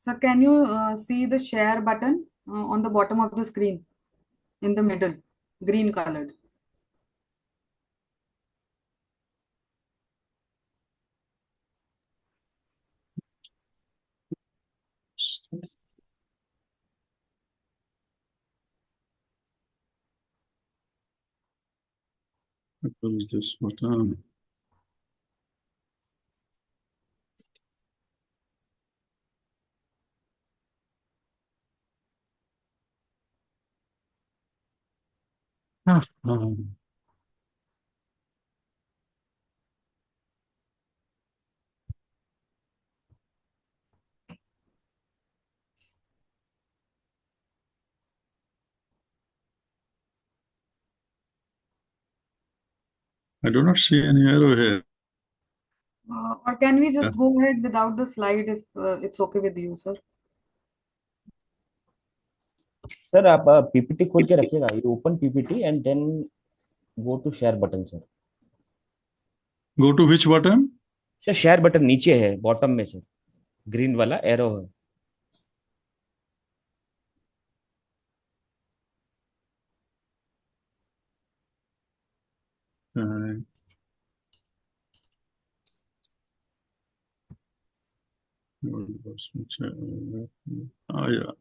So can you see the share button on the bottom of the screen in the middle, green colored? What is this button? I do not see any arrow here. Or can we just go ahead without the slide if it's okay with you, sir? Sir आप PPT खोल के रखिएगा, you open PPT and then go to share button sir. Go to which button? Sir share button नीचे है bottom में sir, green वाला arrow है. Oh, yeah.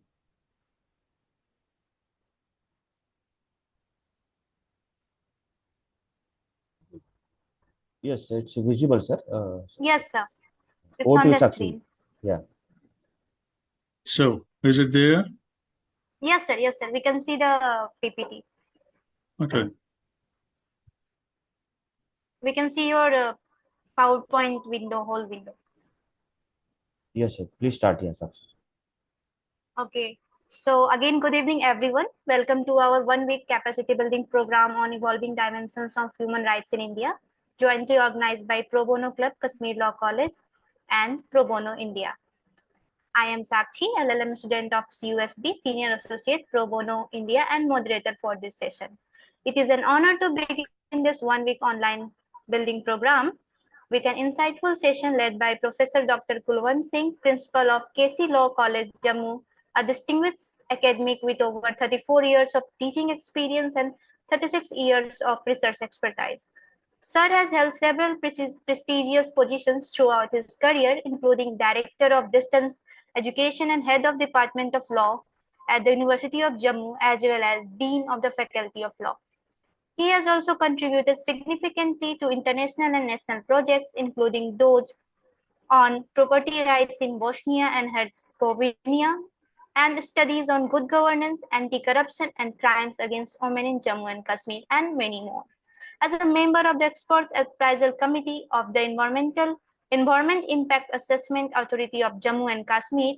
Yes, it's visible, sir. Yes, sir. It's Go on to the succeed. screen. Yeah. So, is it there? Yes, sir. Yes, sir. We can see the PPT. Okay. We can see your PowerPoint window, whole window. Yes, sir. Please start here, sir. Okay. So again, good evening, everyone. Welcome to our one-week capacity building program on evolving dimensions of human rights in India, jointly organized by Pro Bono Club, Kashmir Law College, and Pro Bono India. I am Sakshi, LLM student of CUSB, Senior Associate Pro Bono India, and moderator for this session. It is an honor to begin this one-week online building program with an insightful session led by Professor Dr. Kulwant Singh, Principal of KC Law College, Jammu, a distinguished academic with over 34 years of teaching experience and 36 years of research expertise. Sir has held several prestigious positions throughout his career, including Director of Distance Education and Head of Department of Law at the University of Jammu, as well as Dean of the Faculty of Law. He has also contributed significantly to international and national projects, including those on property rights in Bosnia and Herzegovina, and studies on good governance, anti-corruption, and crimes against women in Jammu and Kashmir, and many more. As a member of the Experts Appraisal Committee of the Environment Impact Assessment Authority of Jammu and Kashmir,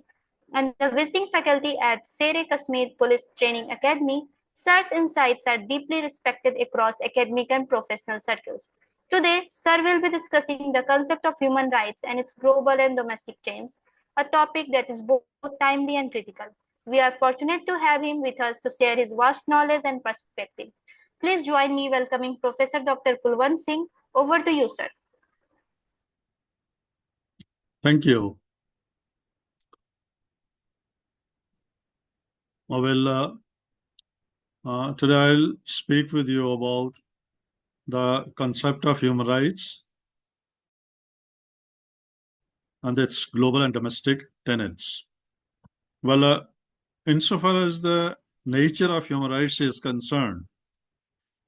and the visiting faculty at Sere Kashmir Police Training Academy, Sir's insights are deeply respected across academic and professional circles. Today, Sir will be discussing the concept of human rights and its global and domestic trends, a topic that is both timely and critical. We are fortunate to have him with us to share his vast knowledge and perspective. Please join me welcoming Professor Dr. Kulwant Singh. Over to you, sir. Thank you. Well, today I'll speak with you about the concept of human rights and its global and domestic tenets. Well, insofar as the nature of human rights is concerned,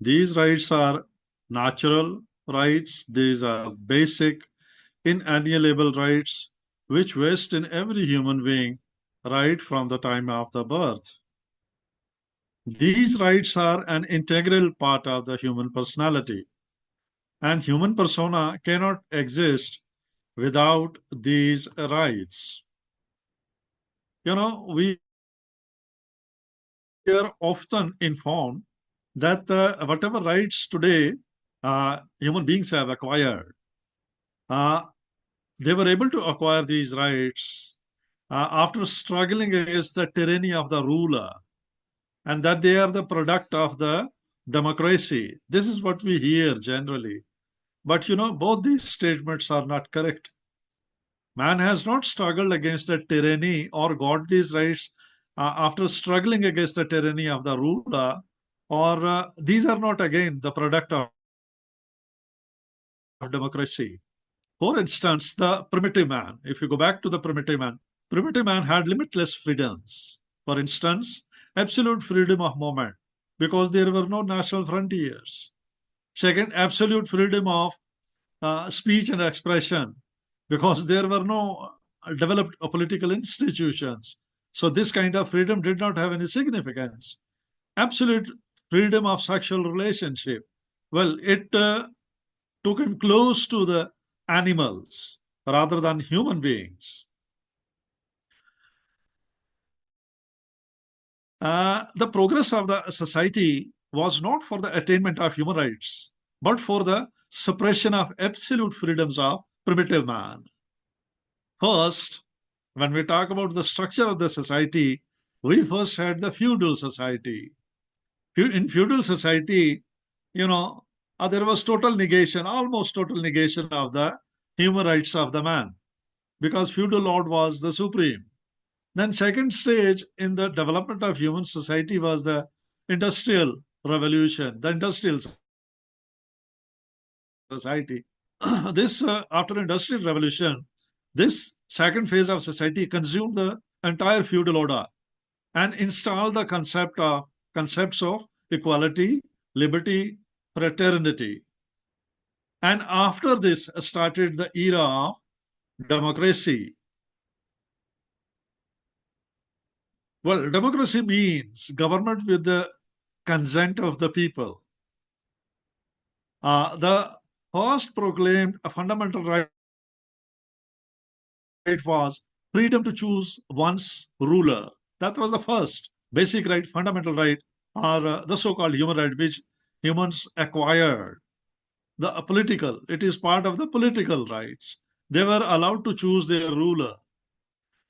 these rights are natural rights. These are basic, inalienable rights which vest in every human being right from the time of the birth. These rights are an integral part of the human personality, and human persona cannot exist without these rights. You know, we are often informed that whatever rights today human beings have acquired, they were able to acquire these rights after struggling against the tyranny of the ruler, and that they are the product of the democracy. This is what we hear generally. But you know, both these statements are not correct. Man has not struggled against the tyranny or got these rights after struggling against the tyranny of the ruler, or these are not again the product of democracy. For instance, the primitive man, if you go back to the primitive man had limitless freedoms. For instance, absolute freedom of movement because there were no national frontiers. Second, absolute freedom of speech and expression because there were no developed political institutions. So this kind of freedom did not have any significance. Absolute freedom of sexual relationship. Well, it took him close to the animals rather than human beings. The progress of the society was not for the attainment of human rights, but for the suppression of absolute freedoms of primitive man. First, when we talk about the structure of the society, we first had the feudal society. In feudal society, there was total negation, almost total negation of the human rights of the man, because feudal lord was the supreme. Then second stage in the development of human society was the industrial revolution, the industrial society. This after industrial revolution, this second phase of society consumed the entire feudal order and installed the concepts of equality, liberty, fraternity. And after this started the era of democracy. Well, democracy means government with the consent of the people. The first proclaimed a fundamental right was freedom to choose one's ruler. That was the first basic right, fundamental right, or the so-called human right, which humans acquired. The political, it is part of the political rights. They were allowed to choose their ruler.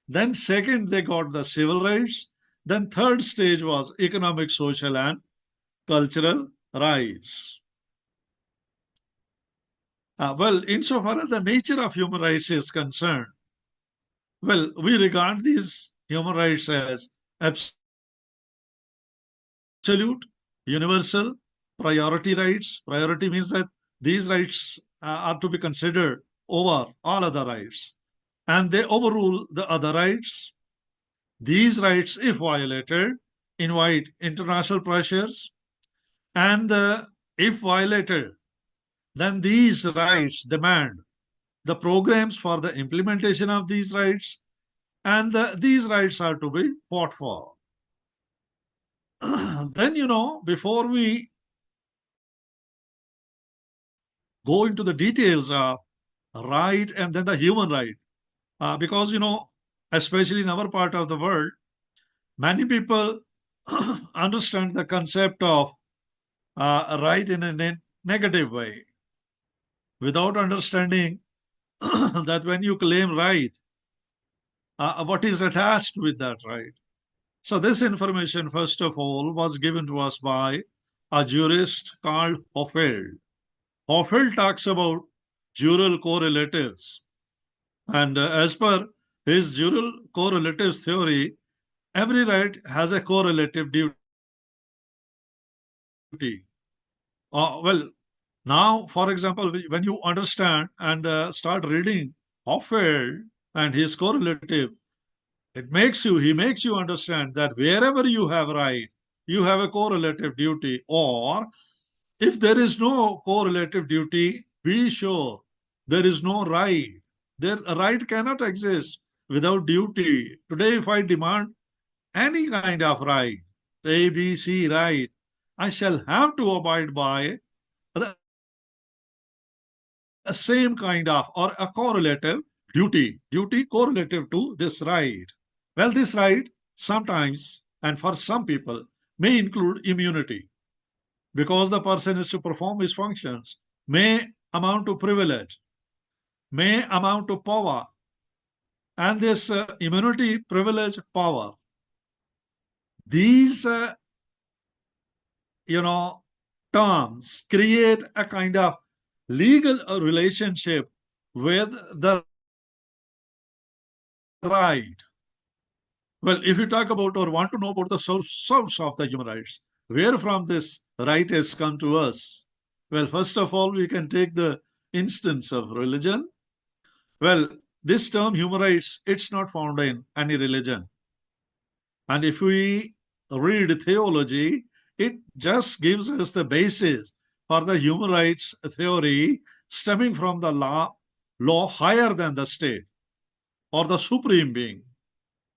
Then second, they got the civil rights. Then third stage was economic, social, and cultural rights. Well, insofar as the nature of human rights is concerned, well, we regard these human rights as absolute, universal, priority rights. Priority means that these rights are to be considered over all other rights, and they overrule the other rights. These rights, if violated, invite international pressures, and if violated, then these rights demand the programs for the implementation of these rights, and these rights are to be fought for. Then, before we go into the details of right and then the human right, because, especially in our part of the world, many people understand the concept of right in a negative way, without understanding that when you claim right, what is attached with that right. So this information, first of all, was given to us by a jurist called Hoffeld. Hoffeld talks about jural correlatives. And as per his jural correlatives theory, every right has a correlative duty. Well, now, for example, when you understand and start reading Hoffeld and his correlative, he makes you understand that wherever you have right, you have a correlative duty. Or if there is no correlative duty, be sure there is no right. A right cannot exist without duty. Today, if I demand any kind of right, A, B, C right, I shall have to abide by the same kind of or a correlative duty correlative to this right. Well, this right sometimes and for some people may include immunity because the person is to perform his functions, may amount to privilege, may amount to power. And this immunity, privilege, power, these terms create a kind of legal relationship with the right. Well, if you talk about or want to know about the source of the human rights, where from this right has come to us? Well, first of all, we can take the instance of religion. Well, this term human rights, it's not found in any religion. And if we read theology, it just gives us the basis for the human rights theory stemming from the law higher than the state or the supreme being,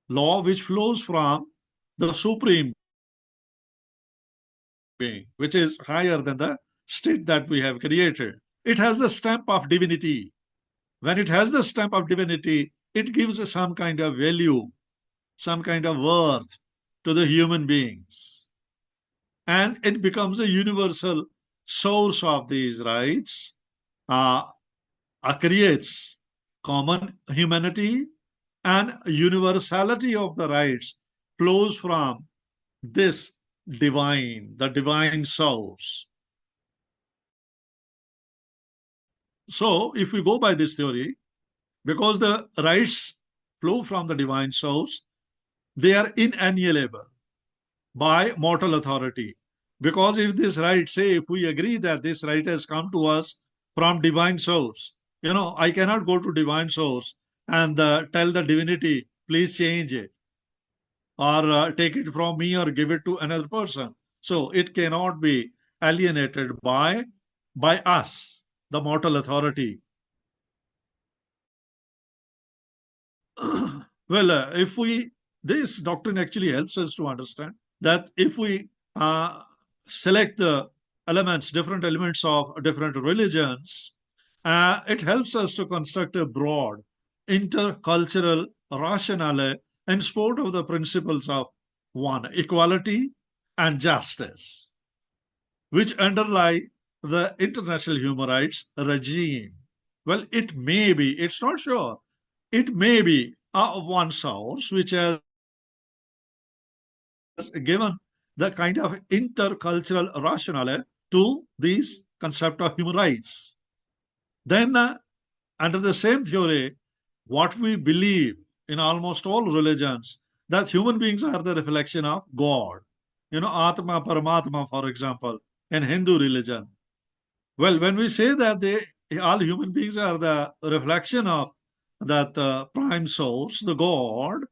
law which flows from the supreme being, which is higher than the state that we have created. It has the stamp of divinity. When it has the stamp of divinity, it gives some kind of value, some kind of worth to the human beings. And it becomes a universal source of these rights, uh, creates common humanity, and universality of the rights flows from this the divine source. So if we go by this theory, because the rights flow from the divine source, they are inalienable by mortal authority. Because if this right, say, if we agree that this right has come to us from divine source, I cannot go to divine source and tell the divinity, please change it or take it from me or give it to another person. So it cannot be alienated by us, the mortal authority. Well, this doctrine actually helps us to understand that if we select the different elements of different religions, it helps us to construct a broad intercultural rationale in support of the principles of one, equality and justice, which underlie the international human rights regime. Well, it's not sure, it may be one source which has given the kind of intercultural rationale to these concept of human rights. Then, under the same theory, what we believe in almost all religions, that human beings are the reflection of God. Atma, Paramatma, for example, in Hindu religion. Well, when we say that all human beings are the reflection of that prime source, the God,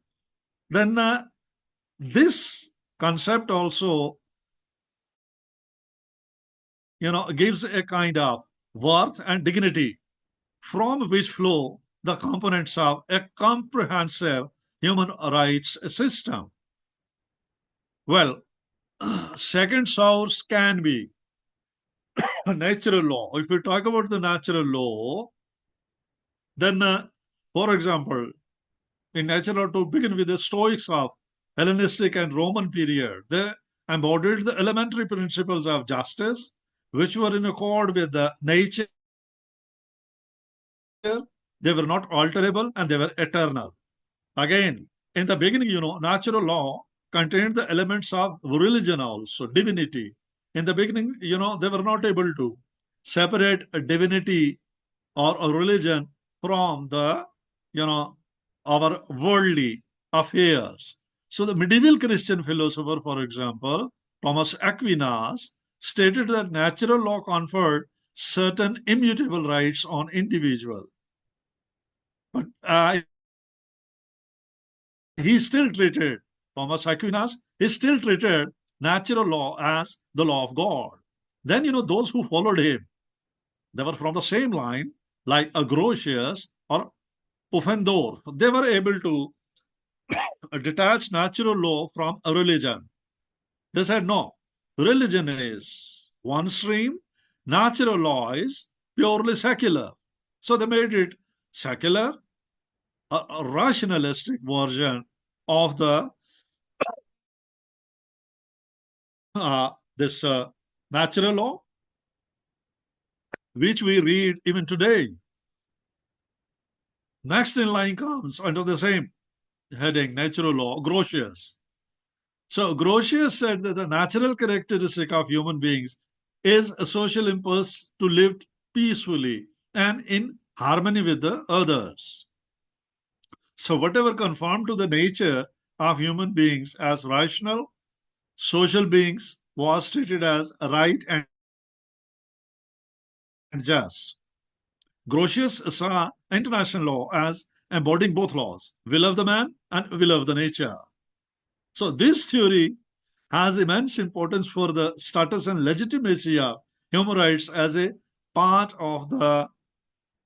then this concept also, gives a kind of worth and dignity from which flow the components of a comprehensive human rights system. Well, second source can be natural law. If we talk about the natural law, then, for example, in natural law, to begin with, the Stoics of Hellenistic and Roman period, they embodied the elementary principles of justice, which were in accord with the nature. They were not alterable and they were eternal. Again, in the beginning, natural law contained the elements of religion also, divinity. In the beginning, they were not able to separate a divinity or a religion from our worldly affairs. So the medieval Christian philosopher, for example, Thomas Aquinas, stated that natural law conferred certain immutable rights on individual. But Thomas Aquinas, he still treated natural law as the law of God. Then, those who followed him, they were from the same line, like Grotius or Pufendorf. They were able to detach natural law from a religion. They said, no, religion is one stream, natural law is purely secular. So they made it secular, a rationalistic version of the this natural law, which we read even today. Next in line comes under the same heading, natural law, Grotius. So Grotius said that the natural characteristic of human beings is a social impulse to live peacefully and in harmony with the others. So whatever conformed to the nature of human beings as rational, social beings was treated as right and just. Grotius saw international law as embodying both laws, will of the man and will of the nature. So this theory has immense importance for the status and legitimacy of human rights as a part of the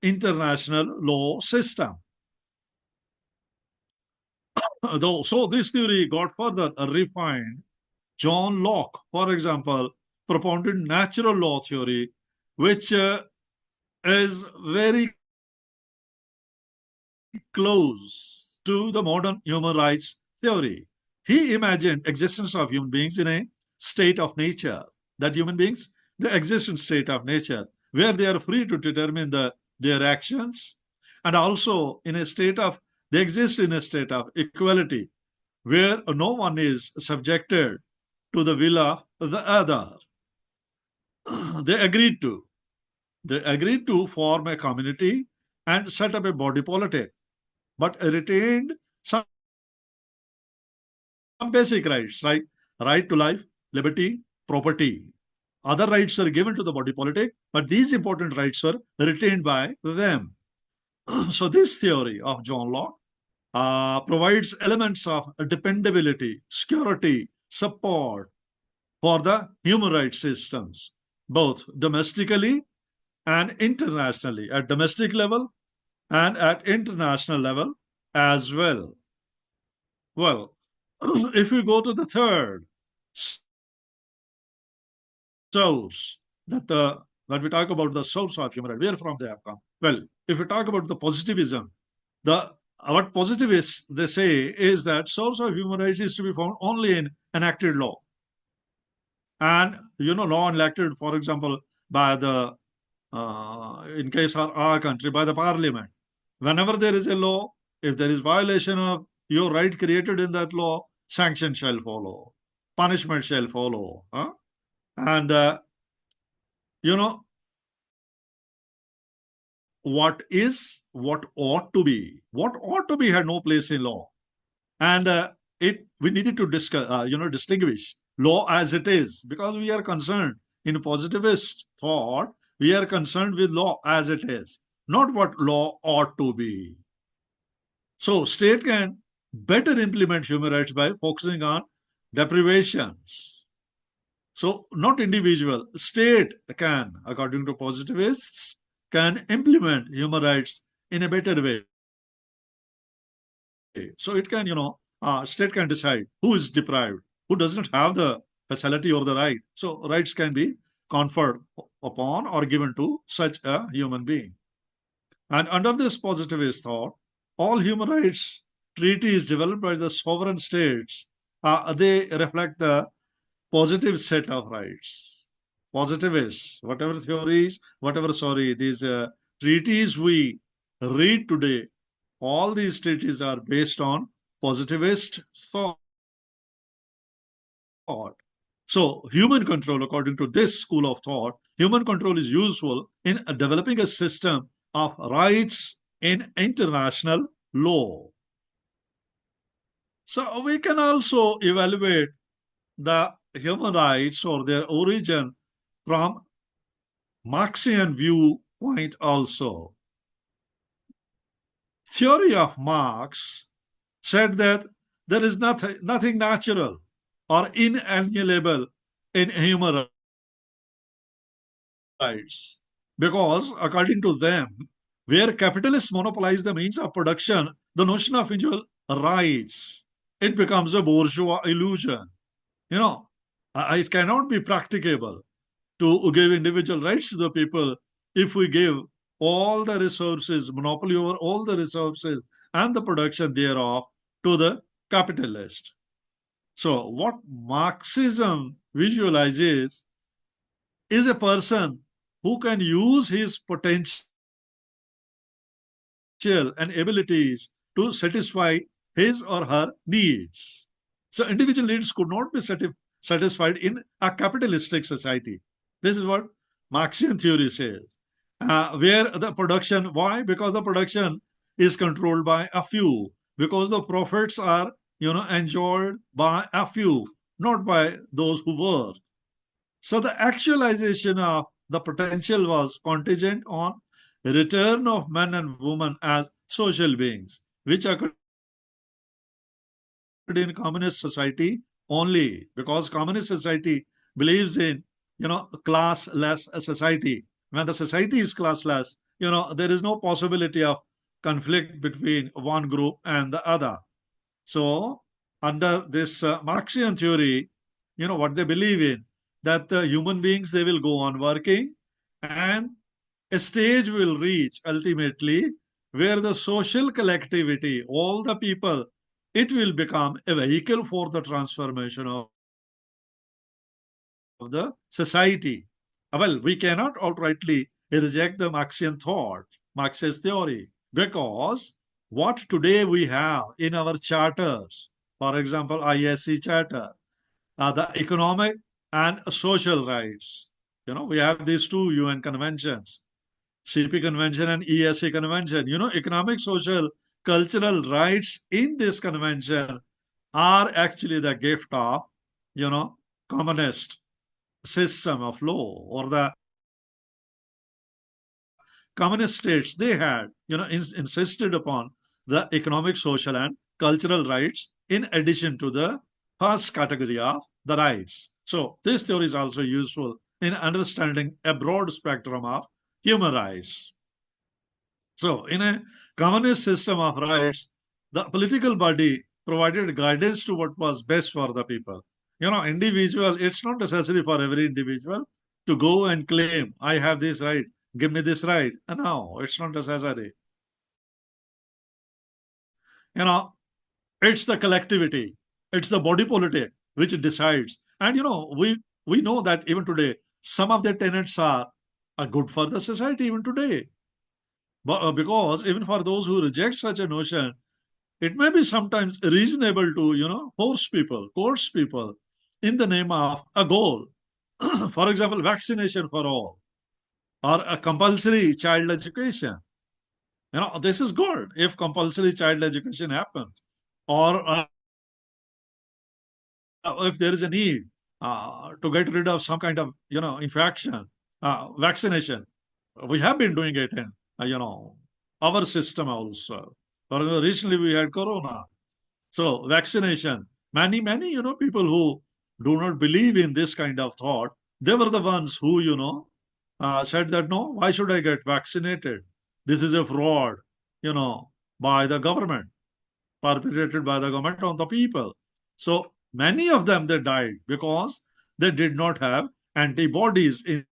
international law system. So this theory got further refined. John Locke, for example, propounded natural law theory, which is very close to the modern human rights theory. He imagined existence of human beings in a state of nature, that human beings, they exist in state of nature, where they are free to determine their actions, and also in a state of, they exist in a state of equality, where no one is subjected to the will of the other. They agreed to. They agreed to form a community and set up a body politic, but retained some basic rights, like right to life, liberty, property. Other rights were given to the body politic, but these important rights were retained by them. So this theory of John Locke provides elements of dependability, security, support for the human rights systems, both domestically and internationally, at domestic level and at international level as well. Well, if we go to the third source, when we talk about the source of human rights, where from they have come? Well, if we talk about the positivism, what positivists they say is that source of human rights is to be found only in enacted law. And law enacted, for example, by the in case of our country, by the parliament. Whenever there is a law, if there is violation of your right created in that law, sanction shall follow, punishment shall follow. And what ought to be had no place in law. And we needed to distinguish law as it is, because we are concerned in positivist thought, we are concerned with law as it is, not what law ought to be. So state can better implement human rights by focusing on deprivations. So not individual, state can, according to positivists, can implement human rights in a better way. So it can, state can decide who is deprived, who doesn't have the facility or the right. So rights can be conferred upon or given to such a human being. And under this positivist thought, all human rights treaties developed by the sovereign states, they reflect the positive set of rights. Positivists, whatever theories, these treaties we read today, all these treaties are based on positivist thought. So human control, according to this school of thought, human control is useful in developing a system of rights in international law. So we can also evaluate the human rights or their origin from Marxian viewpoint also. Theory of Marx said that there is nothing natural or inalienable in human rights, because according to them, where capitalists monopolize the means of production, the notion of individual rights, it becomes a bourgeois illusion. It cannot be practicable to give individual rights to the people if we give all the resources, monopoly over all the resources and the production thereof to the capitalist. So what Marxism visualizes is a person who can use his potential and abilities to satisfy his or her needs. So individual needs could not be satisfied in a capitalistic society. This is what Marxian theory says. Where the production, why? Because the production is controlled by a few. because the profits are, enjoyed by a few, not by those who work. So the actualization of the potential was contingent on return of men and women as social beings, which occurred in communist society only, because communist society believes in, classless society. When the society is classless, there is no possibility of conflict between one group and the other. So under this Marxian theory, what they believe in, that human beings, they will go on working, and a stage will reach ultimately where the social collectivity, all the people, it will become a vehicle for the transformation of the society. Well, we cannot outrightly reject the Marxian thought, Marxist theory, because what today we have in our charters, for example, ISC charter, the economic and social rights. We have these two UN conventions, CP convention and ESC convention. Economic, social, cultural rights in this convention are actually the gift of, communist system of law, or the communist states. They had, insisted upon the economic, social, and cultural rights in addition to the first category of the rights. So this theory is also useful in understanding a broad spectrum of human rights. So in a communist system of rights, the political body provided guidance to what was best for the people. Individual, it's not necessary for every individual to go and claim, I have this right, give me this right. No, it's not necessary. It's the collectivity, it's the body politic which decides. And we know that even today, some of the tenets are good for the society even today. But because even for those who reject such a notion, it may be sometimes reasonable to, force people, coerce people in the name of a goal. For example, vaccination for all, or a compulsory child education. This is good if compulsory child education happens, or if there is a need to get rid of some kind of, infection, vaccination. We have been doing it in, our system also. For recently we had corona. So vaccination, many, people who do not believe in this kind of thought, they were the ones who, said that, no, why should I get vaccinated? This is a fraud, by the government, perpetrated by the government on the people. So many of them, they died because they did not have antibodies in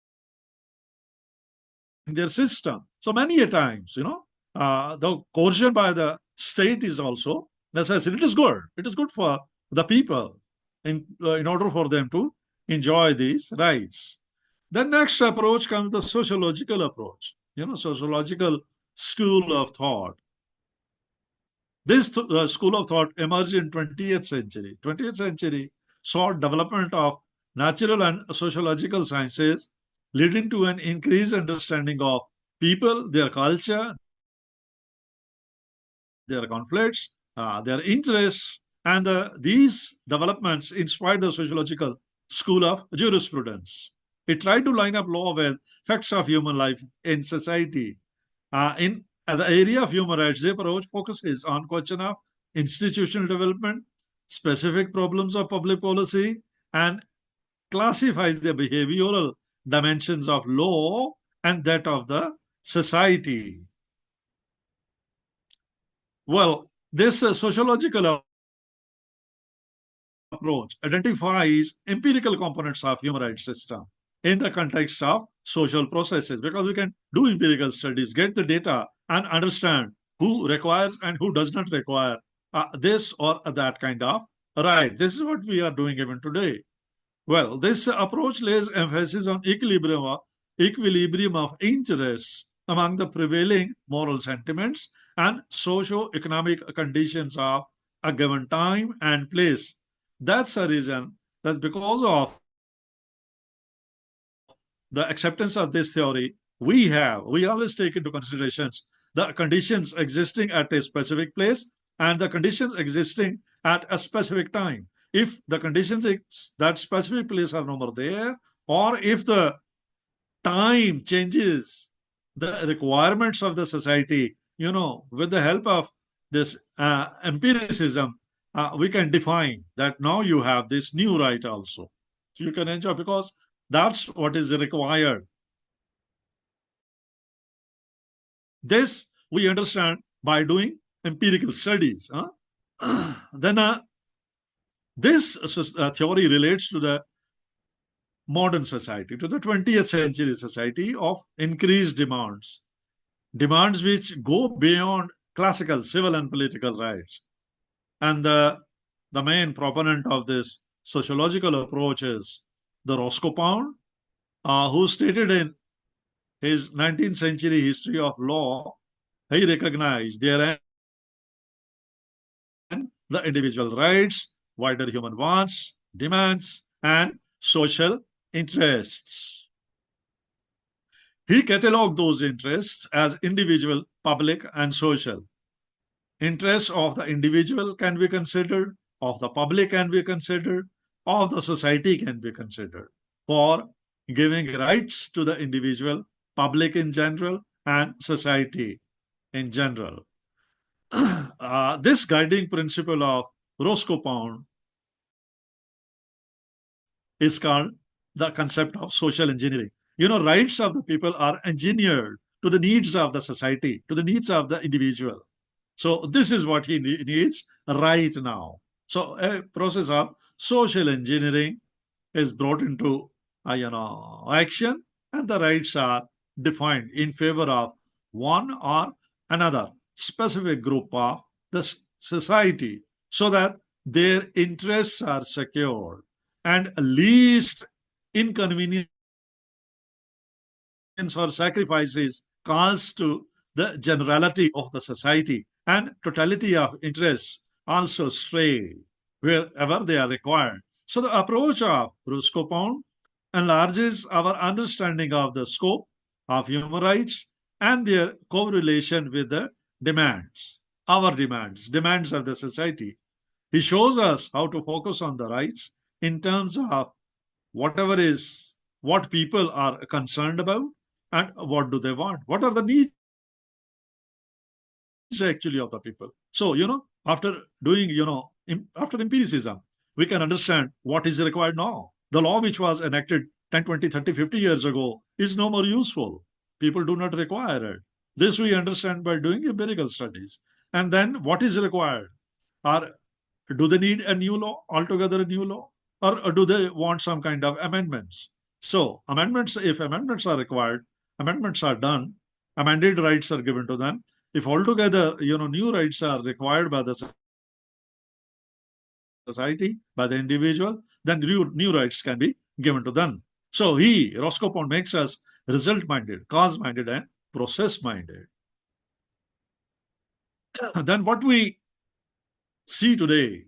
their system. So many a times, the coercion by the state is also necessary. It is good. It is good for the people in order for them to enjoy these rights. The next approach comes the sociological approach, sociological school of thought. This school of thought emerged in 20th century. 20th century saw development of natural and sociological sciences, leading to an increased understanding of people, their culture, their conflicts, their interests, and these developments inspired the sociological school of jurisprudence. It tried to line up law with facts of human life in society. In the area of human rights, the approach focuses on question of institutional development, specific problems of public policy, and classifies the behavioral dimensions of law and that of the society. Well, this sociological approach identifies empirical components of human rights system in the context of social processes, because we can do empirical studies, get the data, and understand who requires and who does not require this or that kind of right. This is what we are doing even today. Well, this approach lays emphasis on equilibrium of interests among the prevailing moral sentiments and socio-economic conditions of a given time and place. That's a reason that because of the acceptance of this theory, we always take into considerations the conditions existing at a specific place and the conditions existing at a specific time. If the conditions that specific place are no more there, or if the time changes the requirements of the society, with the help of this empiricism, we can define that now you have this new right also. So you can enjoy, because that's what is required. This we understand by doing empirical studies. Then this theory relates to the modern society, to the 20th century society of increased demands which go beyond classical civil and political rights. And the main proponent of this sociological approach is the Roscoe Pound, who stated in his 19th century history of law, he recognized therein the individual rights, wider human wants, demands, and social interests. He catalogued those interests as individual, public, and social. Interests of the individual can be considered, of the public can be considered, of the society can be considered, for giving rights to the individual, public in general, and society in general. This guiding principle of Roscoe Pound is called the concept of social engineering. Rights of the people are engineered to the needs of the society, to the needs of the individual. So this is what he needs right now. So a process of social engineering is brought into action, and the rights are defined in favor of one or another specific group of the society, so that their interests are secured and least inconvenience or sacrifices caused to the generality of the society, and totality of interests also stray wherever they are required. So the approach of Roscoe Pound enlarges our understanding of the scope of human rights and their correlation with the demands, our demands of the society. He shows us how to focus on the rights in terms of what people are concerned about and what do they want, what are the needs actually of the people. So, after doing, after empiricism, we can understand what is required now. The law which was enacted 10, 20, 30, 50 years ago is no more useful. People do not require it. This we understand by doing empirical studies. And then what is required? Do they need a new law, altogether a new law? Or do they want some kind of amendments? So if amendments are required, amendments are done, amended rights are given to them. If altogether, new rights are required by the society, by the individual, then new rights can be given to them. So Roscoe Pound makes us result-minded, cause-minded, and process-minded. Then what we see today,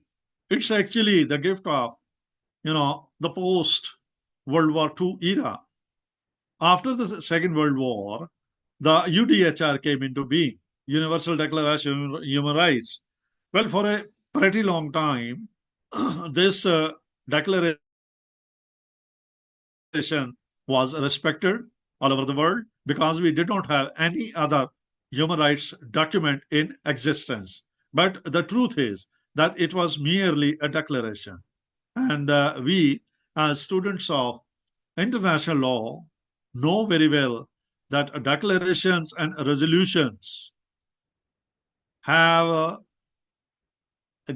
it's actually the gift of, the post-World War II era. After the Second World War, the UDHR came into being, Universal Declaration of Human Rights. Well, for a pretty long time, this declaration was respected all over the world, because we did not have any other human rights document in existence. But the truth is that it was merely a declaration. And we, as students of international law, know very well that declarations and resolutions have a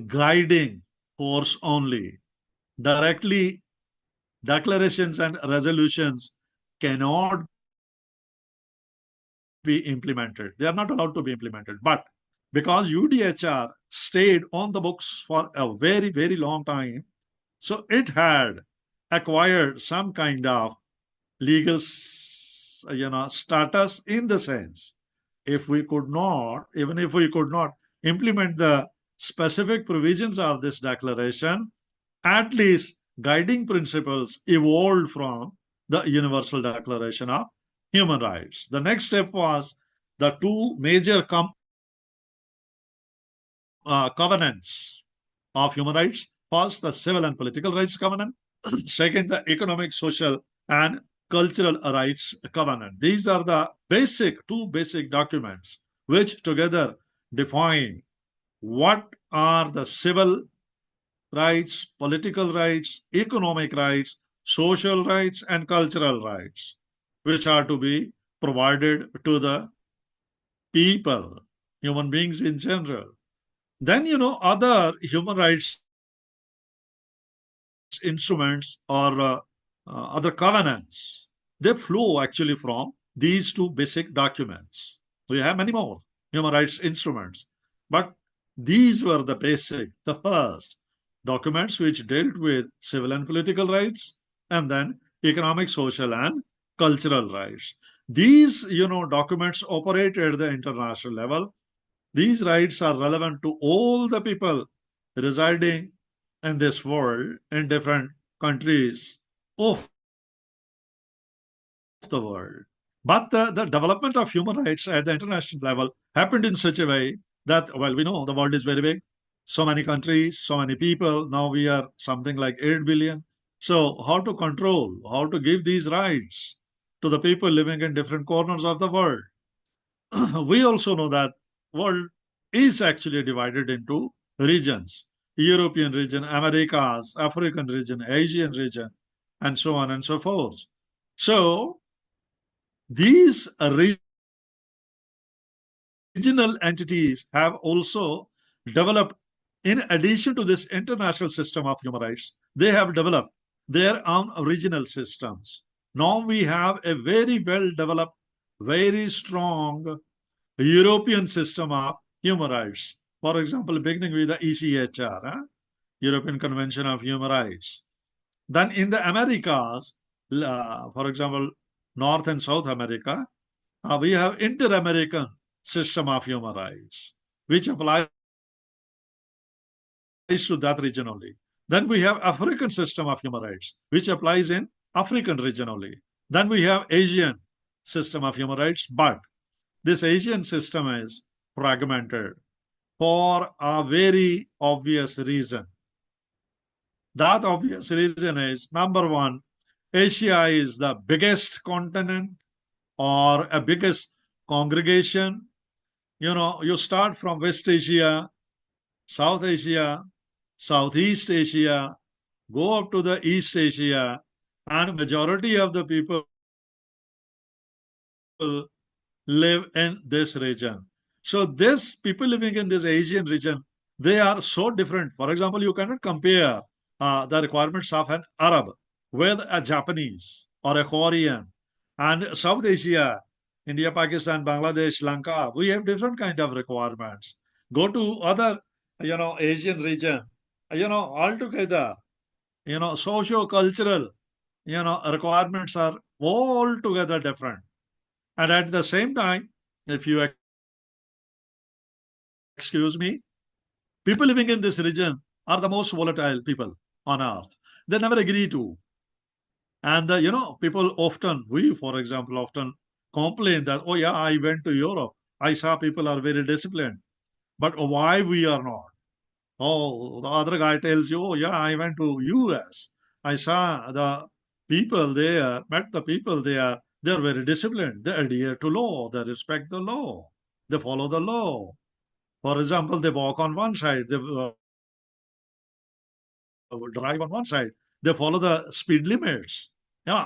guiding force only. Directly, declarations and resolutions cannot be implemented. They are not allowed to be implemented. But because UDHR stayed on the books for a very, very long time, so it had acquired some kind of legal status, in the sense, even if we could not implement the specific provisions of this declaration, at least guiding principles evolved from the Universal Declaration of Human Rights. The next step was the two major covenants of human rights. First, the civil and political rights covenant. Second, the economic, social, and cultural rights covenant. These are the two basic documents which together define what are the civil rights, political rights, economic rights, social rights, and cultural rights, which are to be provided to the people, human beings in general. Then, other human rights instruments or other covenants, they flow actually from these two basic documents. We have many more human rights instruments, but these were the first documents which dealt with civil and political rights, and then economic, social, and cultural rights. These, documents operate at the international level. These rights are relevant to all the people residing in this world in different countries of the world. But the development of human rights at the international level happened in such a way that, well, we know the world is very big, so many countries, so many people. Now we are something like 8 billion. So how to control, how to give these rights to the people living in different corners of the world? We also know that world is actually divided into regions: European region, Americas, African region, Asian region, and so on and so forth. So these regional entities have also developed, in addition to this international system of human rights, they have developed their own regional systems. Now we have a very well developed, very strong European system of human rights. For example, beginning with the ECHR, European Convention of Human Rights. Then in the Americas, for example, North and South America, we have Inter-American system of human rights, which applies to that region only. Then we have African system of human rights, which applies in African region only. Then we have Asian system of human rights, but this Asian system is fragmented for a very obvious reason. That obvious reason is, number one, Asia is the biggest continent or a biggest congregation. You start from West Asia, South Asia, Southeast Asia, go up to the East Asia, and majority of the people live in this region. So this people living in this Asian region, they are so different. For example, you cannot compare the requirements of an Arab with a Japanese or a Korean. And South Asia, India, Pakistan, Bangladesh, Lanka, we have different kind of requirements. Go to other, Asian region, altogether, socio-cultural, requirements are altogether different. And at the same time, if you excuse me, people living in this region are the most volatile people on earth. They never agree to. And, people often, we, for example, often complain that, oh yeah, I went to Europe. I saw people are very disciplined. But why we are not? Oh, the other guy tells you, oh yeah, I went to US. I saw the people there, met the people there. They're very disciplined. They adhere to law. They respect the law. They follow the law. For example, they walk on one side. They drive on one side. They follow the speed limits.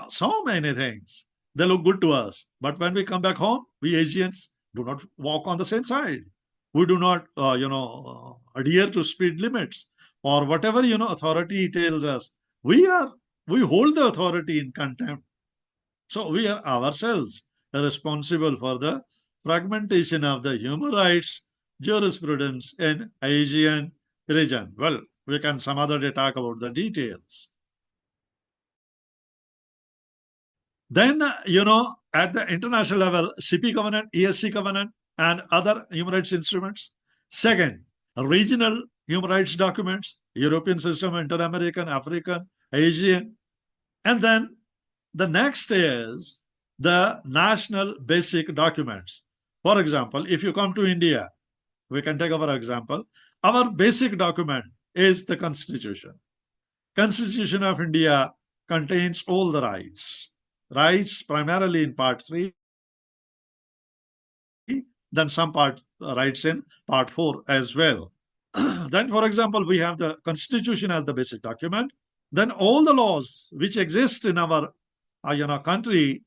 So many things. They look good to us. But when we come back home, we Asians do not walk on the same side. We do not, adhere to speed limits or whatever, authority tells us. We hold the authority in contempt. So we are ourselves responsible for the fragmentation of the human rights jurisprudence in Asian region. Well, we can some other day talk about the details. Then, at the international level, CP covenant, ESC covenant, and other human rights instruments. Second, regional human rights documents, European system, Inter-American, African, Asian. And then the next is the national basic documents. For example, if you come to India, we can take our example. Our basic document is the Constitution. Constitution of India contains all the rights. Rights primarily in Part 3, then some rights in Part 4 as well. Then, for example, we have the Constitution as the basic document. Then all the laws which exist in our country,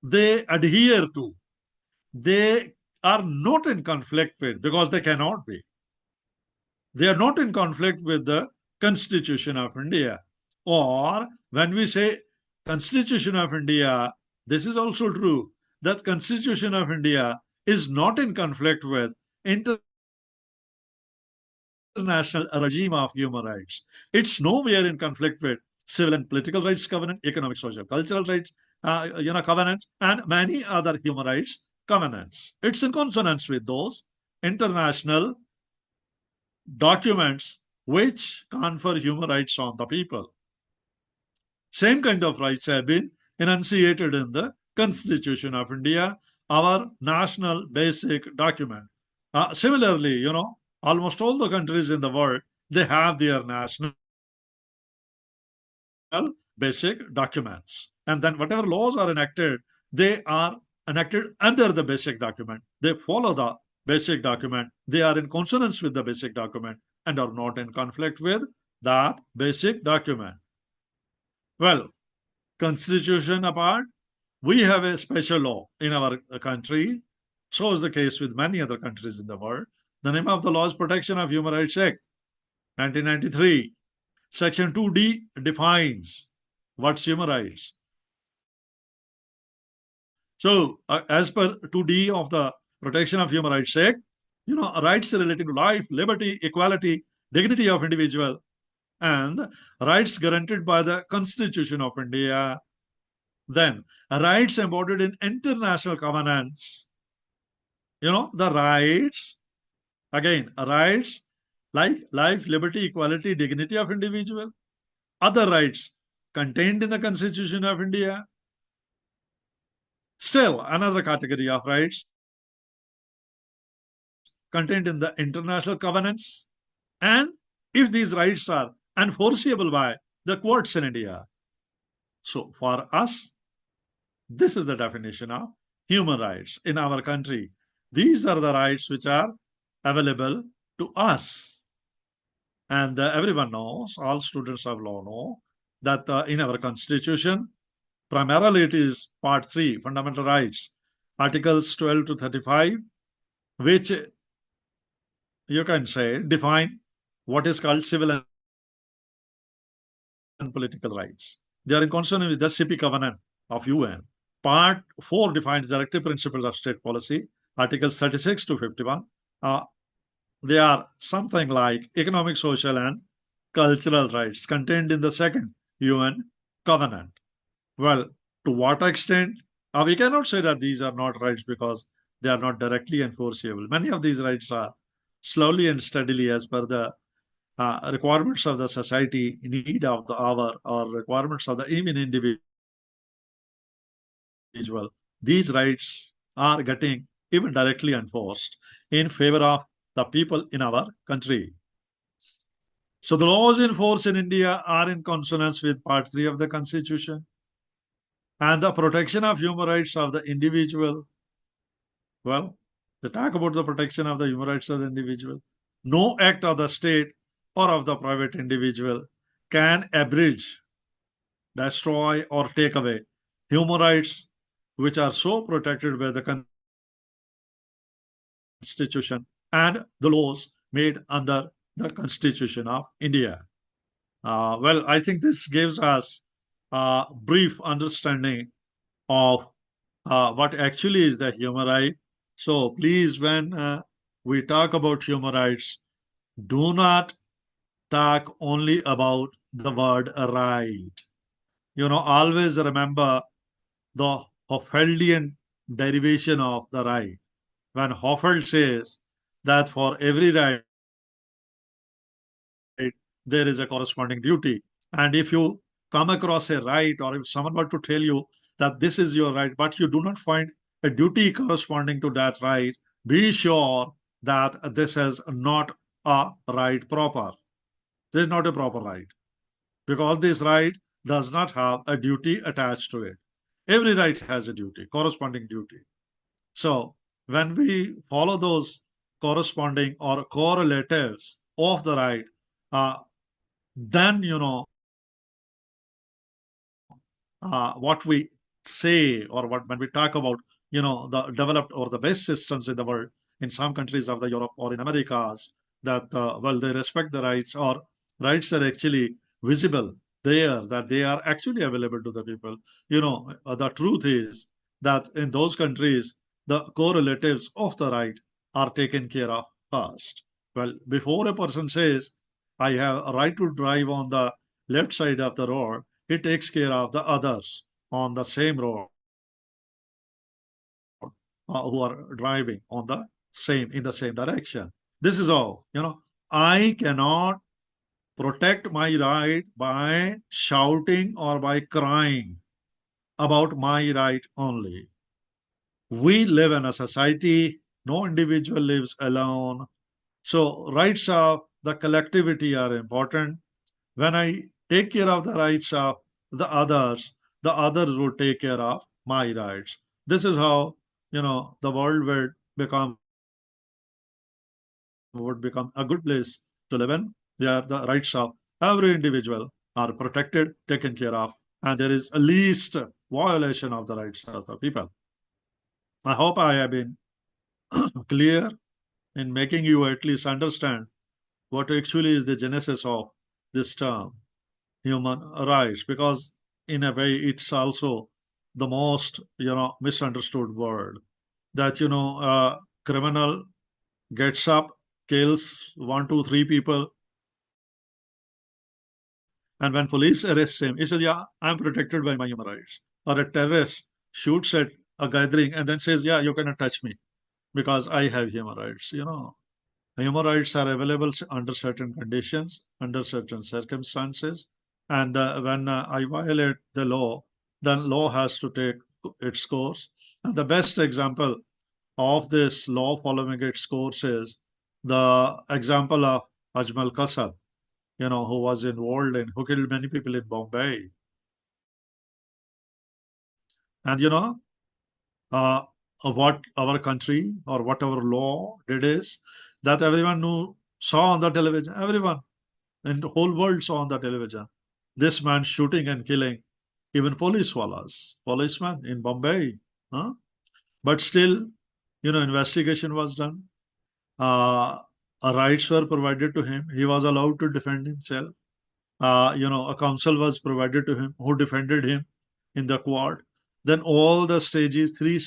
they adhere to. They are not in conflict with, because they cannot be. They are not in conflict with the Constitution of India. Or when we say Constitution of India, this is also true, that Constitution of India is not in conflict with international regime of human rights. It's nowhere in conflict with civil and political rights covenant, economic, social, cultural rights covenants, and many other human rights covenants. It's in consonance with those international documents which confer human rights on the people. Same kind of rights have been enunciated in the Constitution of India, our national basic document. Similarly, almost all the countries in the world, they have their national basic documents. And then whatever laws are enacted, they are enacted under the basic document. They follow the basic document. They are in consonance with the basic document and are not in conflict with that basic document. Well, Constitution apart, we have a special law in our country. So is the case with many other countries in the world. The name of the law is Protection of Human Rights Act, 1993. Section 2D defines what's human rights. So, as per 2D of the Protection of Human Rights Act, rights relating to life, liberty, equality, dignity of individual, and rights guaranteed by the Constitution of India. Then, rights embodied in international covenants. The rights, again, rights like life, liberty, equality, dignity of individual, other rights contained in the Constitution of India. Still, another category of rights contained in the international covenants, and if these rights are enforceable by the courts in India. So, for us, this is the definition of human rights in our country. These are the rights which are available to us. And everyone knows, all students of law know, that in our Constitution, primarily it is Part 3, Fundamental Rights, Articles 12 to 35, which you can say define what is called civil and political rights. They are in consonance with the CBP Covenant of UN. Part 4 defines directive principles of state policy, Articles 36 to 51. They are something like economic, social, and cultural rights contained in the second UN Covenant. Well, to what extent? We cannot say that these are not rights because they are not directly enforceable. Many of these rights are slowly and steadily as per the requirements of the society, need of the hour, or requirements of the even individual. These rights are getting even directly enforced in favor of the people in our country. So the laws in force in India are in consonance with Part 3 of the Constitution. And the protection of human rights of the individual, well, they talk about the protection of the human rights of the individual. No act of the state or of the private individual can abridge, destroy, or take away human rights which are so protected by the Constitution and the laws made under the Constitution of India. Well, I think this gives us a brief understanding of what actually is the human right. So please, when we talk about human rights, do not talk only about the word right. Always remember the Hoffeldian derivation of the right. When Hoffeld says that for every right, there is a corresponding duty. And if you come across a right, or if someone were to tell you that this is your right, but you do not find a duty corresponding to that right, be sure that this is not a right proper. This is not a proper right, because this right does not have a duty attached to it. Every right has a duty, corresponding duty. So when we follow those corresponding or correlatives of the right, then what we say, or what when we talk about the developed or the best systems in the world, in some countries of the Europe or in Americas, that well, they respect the rights, or rights are actually visible there, that they are actually available to the people. The truth is that in those countries, the correlatives of the right are taken care of first. Well, before a person says, I have a right to drive on the left side of the road, he takes care of the others on the same road, who are driving on the same in the same direction. This is all. I cannot protect my right by shouting or by crying about my right only. We live in a society, no individual lives alone. So rights of the collectivity are important. When I take care of the rights of the others would take care of my rights. This is how, the world would become a good place to live in, where the rights of every individual are protected, taken care of, and there is a least violation of the rights of the people. I hope I have been clear in making you at least understand what actually is the genesis of this term, human rights, because in a way it's also the most misunderstood word. That criminal gets up, kills one, two, three people, and when police arrest him, he says, yeah, I'm protected by my human rights. Or a terrorist shoots at a gathering and then says, yeah, you cannot touch me because I have human rights. Human rights are available under certain conditions, under certain circumstances. And when I violate the law, then law has to take its course. And the best example of this law following its course is the example of Ajmal Kasab, who was involved in, who killed many people in Bombay. And uh, what our country or what our law did is that everyone saw on the television, everyone in the whole world saw on the television this man shooting and killing even policemen in Bombay. Huh? But still, investigation was done. Rights were provided to him. He was allowed to defend himself. A counsel was provided to him who defended him in the court. Then all the stages, three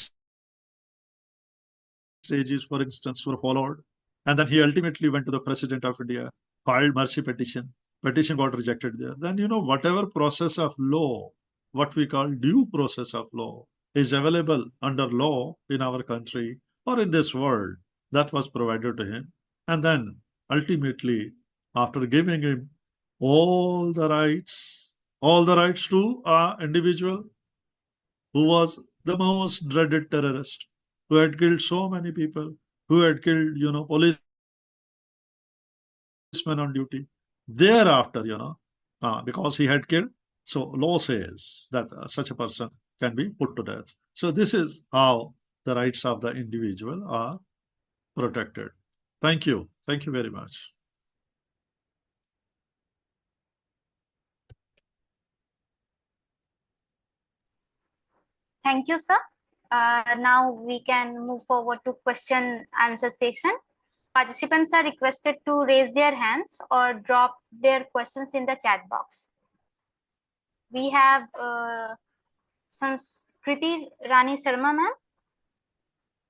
stages, for instance, were followed. And then he ultimately went to the President of India, filed mercy petition. Petition got rejected there. Then, whatever process of law, what we call due process of law, is available under law in our country or in this world, that was provided to him. And then ultimately, after giving him all the rights to an individual who was the most dreaded terrorist, who had killed so many people, who had killed, policemen on duty. Thereafter, because he had killed, so law says that such a person can be put to death. So this is how the rights of the individual are protected. Thank you. Thank you very much. Thank you, sir. Now we can move forward to question answer session. Participants are requested to raise their hands or drop their questions in the chat box. We have Sanskriti Rani Sharma, ma'am.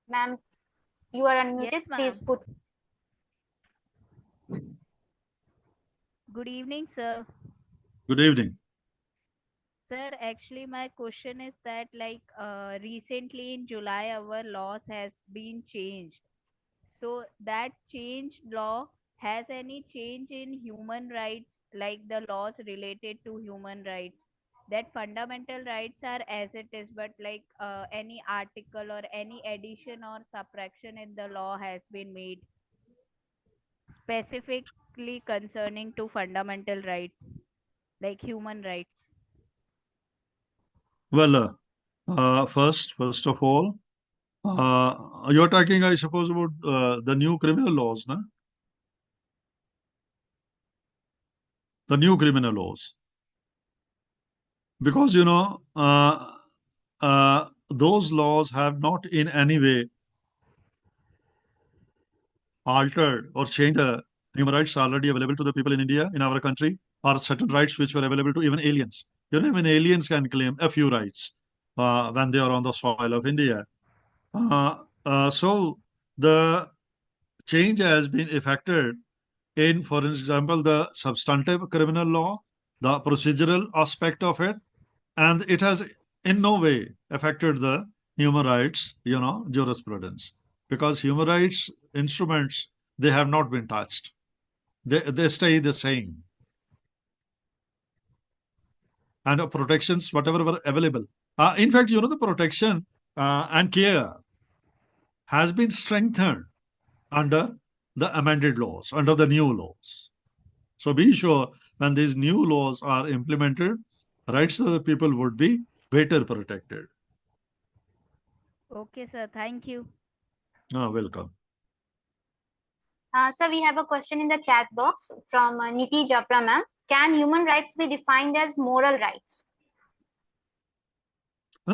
Ma'am, you are unmuted. Yes, Please put. Good evening, sir. Good evening. Sir, actually, my question is that, recently in July, our laws has been changed. So that changed law has any change in human rights, like the laws related to human rights? That fundamental rights are as it is, but any article or any addition or subtraction in the law has been made, specifically concerning to fundamental rights, like human rights? Well, first of all, you're talking, I suppose, about the new criminal laws, no? The new criminal laws. Because, those laws have not in any way altered or changed the human rights already available to the people in India, in our country, or certain rights which were available to even aliens. Even aliens can claim a few rights when they are on the soil of India. So the change has been effected in, for example, the substantive criminal law, the procedural aspect of it, and it has in no way affected the human rights, jurisprudence, because human rights instruments, they have not been touched. They stay the same, and protections whatever were available. In fact, the protection and care has been strengthened under the amended laws, under the new laws. So be sure when these new laws are implemented, rights of the people would be better protected. Okay, sir. Thank you. Welcome. Sir, we have a question in the chat box from Niti Japra ma'am. Can human rights be defined as moral rights? In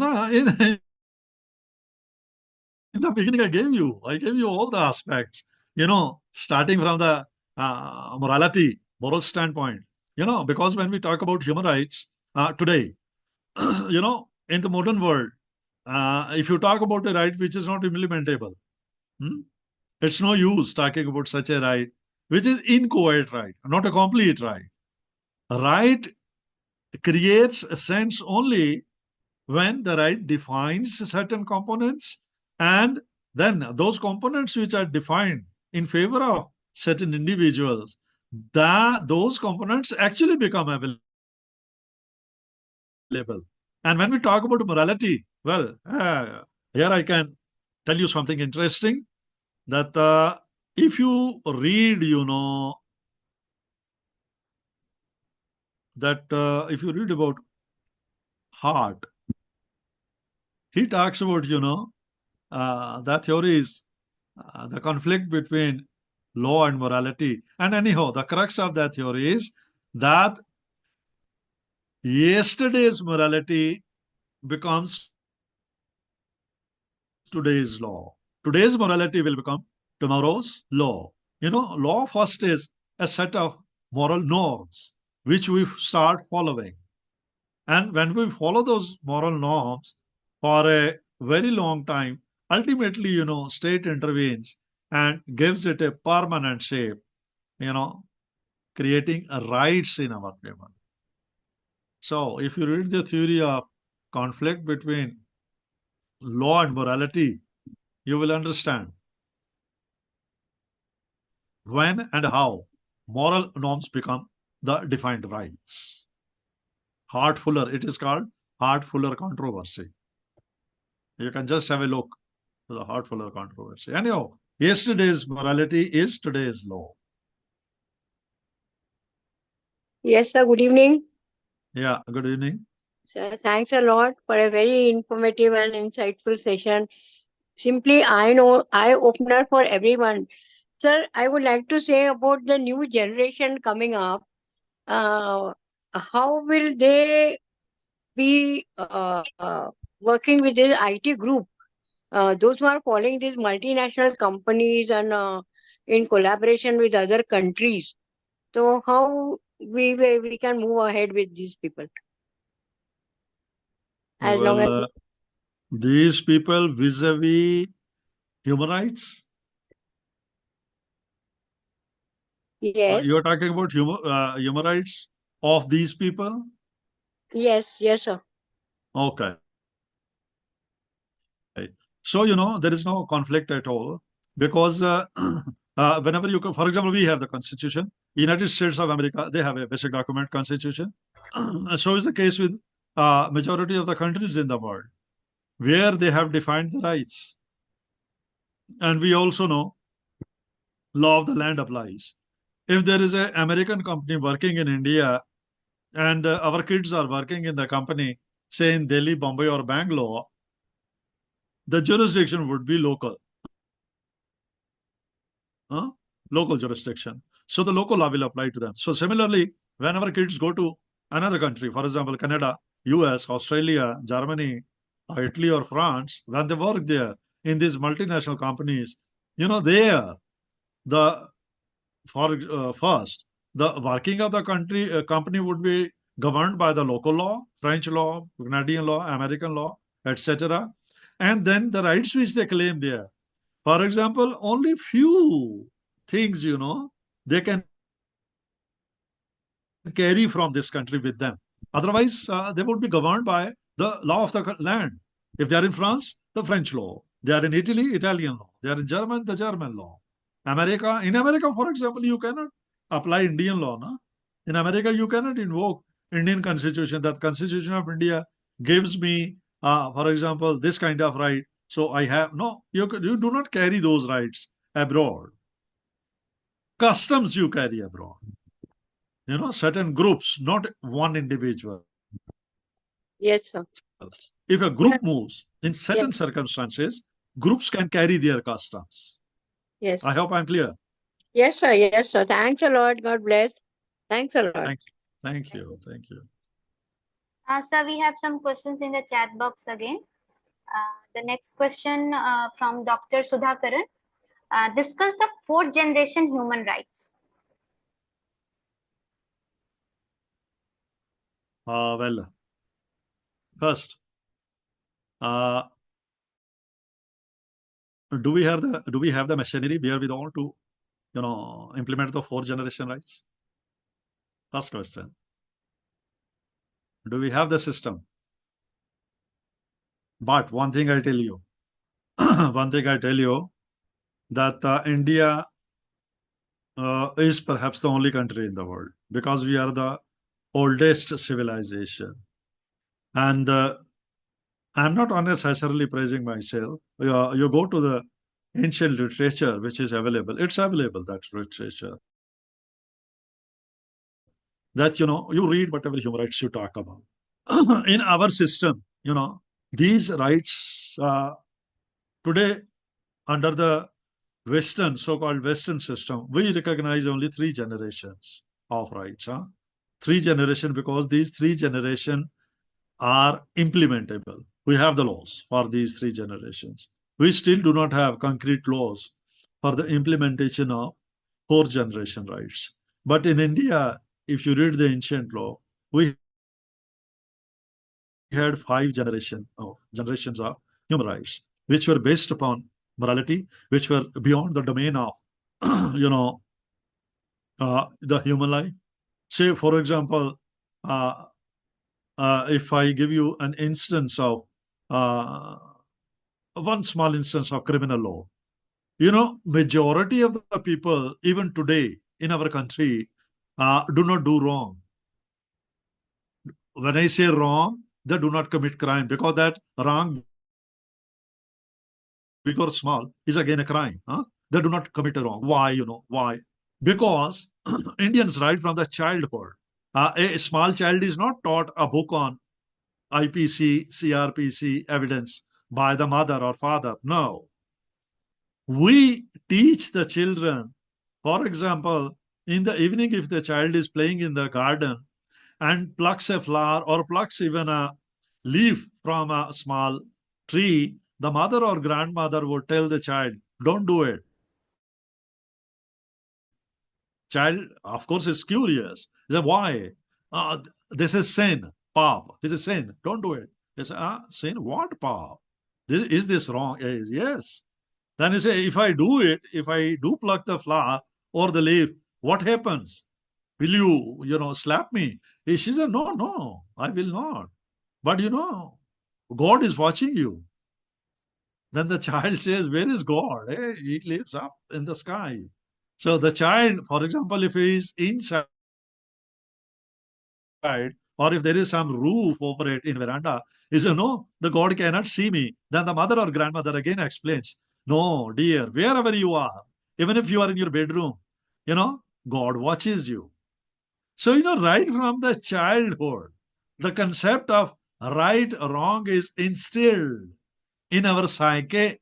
the beginning, I gave you all the aspects, starting from the moral standpoint, because when we talk about human rights today, in the modern world, if you talk about a right which is not implementable, it's no use talking about such a right which is inchoate right, not a complete right. Right creates a sense only when the right defines certain components, and then those components which are defined in favor of certain individuals, those components actually become available. And when we talk about morality, well, here I can tell you something interesting, that if you read, if you read about Hart, he talks about, the theories, the conflict between law and morality. And anyhow, the crux of that theory is that yesterday's morality becomes today's law. Today's morality will become tomorrow's law. Law first is a set of moral norms which we start following. And when we follow those moral norms for a very long time, ultimately, state intervenes and gives it a permanent shape, creating rights in our favor. So if you read the theory of conflict between law and morality, you will understand when and how moral norms become the defined rights. Hart-Fuller, it is called Hart-Fuller controversy. You can just have a look at the Hart-Fuller controversy. Anyhow, yesterday's morality is today's law. Yes, sir. Good evening. Yeah, good evening. Sir, thanks a lot for a very informative and insightful session. Simply, I know, eye-opener for everyone. Sir, I would like to say about the new generation coming up. How will they be working with this IT group? Those who are following these multinational companies and in collaboration with other countries. So how we can move ahead with these people? As long as these people vis-a-vis human rights? yes, You're talking about human rights of these people? yes, sir. Okay. So, there is no conflict at all, because whenever you, for example, we have the Constitution. United States of America, they have a basic document, Constitution. So is the case with majority of the countries in the world, where they have defined the rights. And we also know law of the land applies. if there is an American company working in India and our kids are working in the company, say in Delhi, Bombay, or Bangalore, the jurisdiction would be local. Local jurisdiction. So the local law will apply to them. So similarly, whenever kids go to another country, for example, Canada, US, Australia, Germany, Italy, or France, when they work there in these multinational companies, there, the first, the working of the company would be governed by the local law, French law, Canadian law, American law, etc. And then the rights which they claim there. For example, only few things, they can carry from this country with them. Otherwise, they would be governed by the law of the land. If they are in France, the French law. They are in Italy, Italian law. They are in German, the German law. In America, for example, you cannot apply Indian law. No? In America, you cannot invoke Indian constitution. That constitution of India gives me, for example, this kind of right. So I have, no, you do not carry those rights abroad. Customs you carry abroad. Certain groups, not one individual. Yes, sir. If a group moves in certain Yes. circumstances, groups can carry their customs. Yes. I hope I'm clear. Yes, sir. Yes, sir. Thanks a lot. God bless. Thanks a lot. Thank you. Thank you. Sir, we have some questions in the chat box again. The next question from Dr. Sudhakaran. Discuss the fourth generation human rights. Well, first, do we have the machinery wherewithal to implement the fourth generation rights? First question. Do we have the system? But one thing I tell you, that India is perhaps the only country in the world, because we are the oldest civilization. And I'm not unnecessarily praising myself. You go to the ancient literature which is available. It's available, that literature. That, you read whatever human rights you talk about. In our system, these rights today, under the Western, so-called Western system, we recognize only 3 generations of rights. 3 generations, because these 3 generations are implementable. We have the laws for these 3 generations. We still do not have concrete laws for the implementation of 4th generation rights. But in India, if you read the ancient law, we had 5 generations of human rights, which were based upon morality, which were beyond the domain of, the human life. Say, for example, if I give you an instance of one small instance of criminal law, majority of the people, even today in our country, do not do wrong. When I say wrong, they do not commit crime, because that wrong, big or small, is again a crime. They do not commit a wrong. Why? Why? Because Indians, right from the childhood, a small child is not taught a book on IPC, CRPC evidence by the mother or father. No. We teach the children, for example, in the evening, if the child is playing in the garden and plucks a flower or plucks even a leaf from a small tree, the mother or grandmother would tell the child, don't do it. Child, of course, is curious. They say, why? This is sin, Pop. This is sin. Don't do it. They say, sin? What, Pop? Is this wrong? Yes. Then you say, if I do it, if I do pluck the flower or the leaf, what happens? Will you, slap me? She said, no, I will not. But God is watching you. Then the child says, where is God? He lives up in the sky. So the child, for example, if he is inside, or if there is some roof over it in veranda, he says, no, the God cannot see me. Then the mother or grandmother again explains, no, dear, wherever you are, even if you are in your bedroom, God watches you. So, right from the childhood, the concept of right or wrong is instilled in our psyche,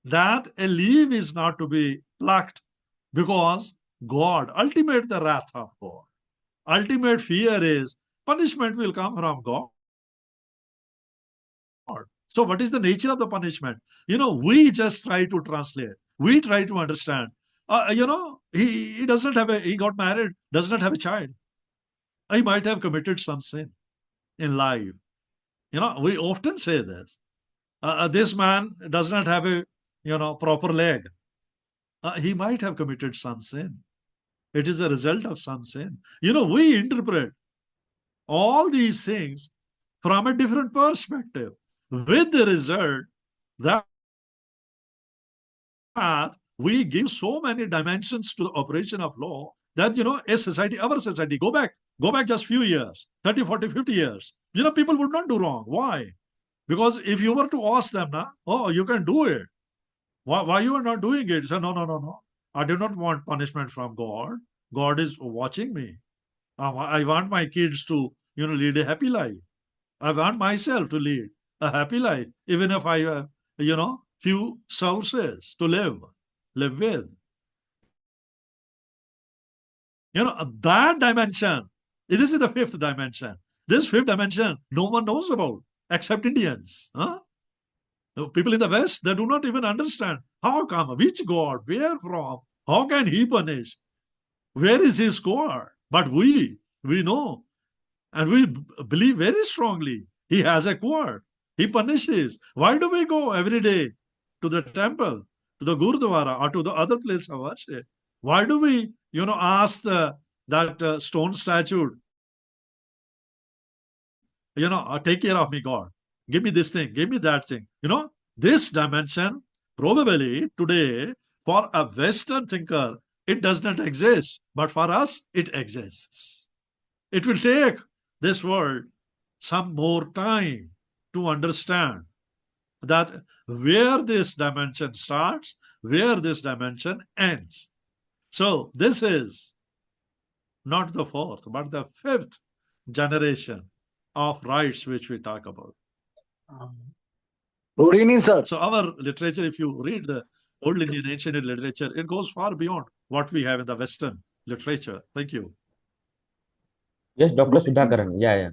that a leaf is not to be plucked, because God, ultimate the wrath of God, ultimate fear is punishment will come from God. So what is the nature of the punishment? We just try to translate. We try to understand. He doesn't have he got married, does not have a child. He might have committed some sin in life. We often say this. This man does not have a, proper leg. He might have committed some sin. It is a result of some sin. We interpret all these things from a different perspective, with the result that we give so many dimensions to the operation of law that, a society, our society, go back just few years, 30, 40, 50 years, people would not do wrong. Why? Because if you were to ask them, oh, you can do it. Why you are not doing it? Say, no. I do not want punishment from God. God is watching me. I want my kids to, lead a happy life. I want myself to lead a happy life, even if I have, few sources to live with. That dimension, this is the fifth dimension. This fifth dimension, no one knows about except Indians. People in the West, they do not even understand. How come? Which God? Where from? How can he punish? Where is his God? But we know, and we believe very strongly, he has a God. He punishes. Why do we go every day to the temple, to the Gurdwara, or to the other place of worship? Why do we, ask that stone statue, take care of me, God. Give me this thing, give me that thing. This dimension, probably today, for a Western thinker, it does not exist. But for us, it exists. It will take this world some more time to understand that where this dimension starts, where this dimension ends. So this is not the fourth, but the fifth generation of rights which we talk about. Good evening, sir. So our literature, if you read the old Indian ancient literature, it goes far beyond what we have in the Western literature. Thank you. Yes, Dr. Sudhakaran. Yeah.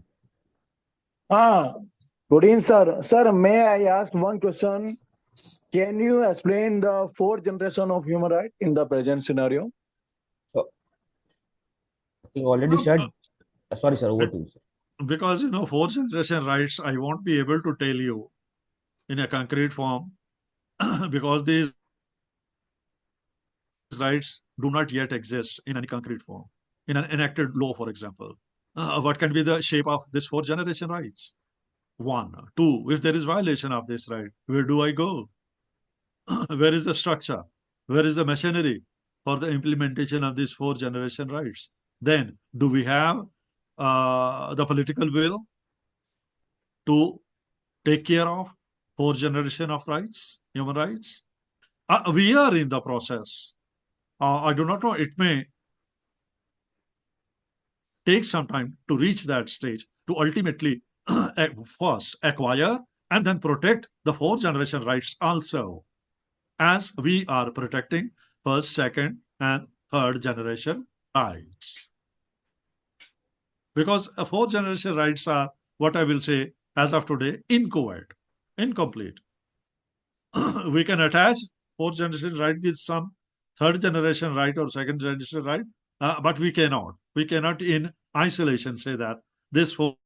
Good evening, sir. Sir, may I ask one question? Can you explain the fourth generation of human right in the present scenario? So, I think already said. Sorry, sir. Over to you, sir. Because, fourth generation rights, I won't be able to tell you in a concrete form because these rights do not yet exist in any concrete form, in an enacted law, for example. What can be the shape of this fourth generation rights? 1. 2. If there is violation of this right, where do I go? Where is the structure? Where is the machinery for the implementation of these fourth generation rights? Then, do we have the political will to take care of fourth generation of rights, human rights? We are in the process. I do not know, it may take some time to reach that stage, to ultimately first acquire and then protect the fourth generation rights also, as we are protecting first, second, and third generation rights. Because fourth generation rights are, what I will say, as of today, inchoate, incomplete. We can attach fourth generation right with some third generation right or second generation right, but we cannot. We cannot in isolation say that this fourth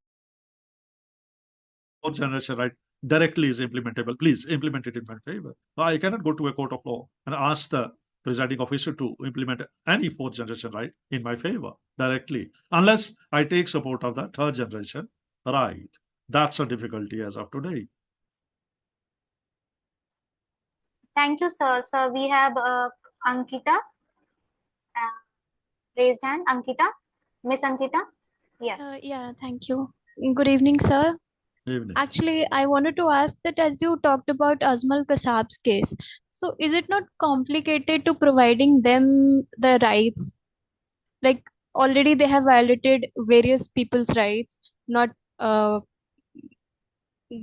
generation right directly is implementable. Please implement it in my favor. I cannot go to a court of law and ask the presiding officer to implement any fourth generation right in my favor directly, unless I take support of the third generation right. That's a difficulty as of today. Thank you, sir. So we have Ankita. Raised hand, Ankita. Miss Ankita. Yes. Yeah, thank you. Good evening, sir. Evening. Actually, I wanted to ask that as you talked about Azmal Kasab's case, so is it not complicated to providing them the rights like already they have violated various people's rights, not uh,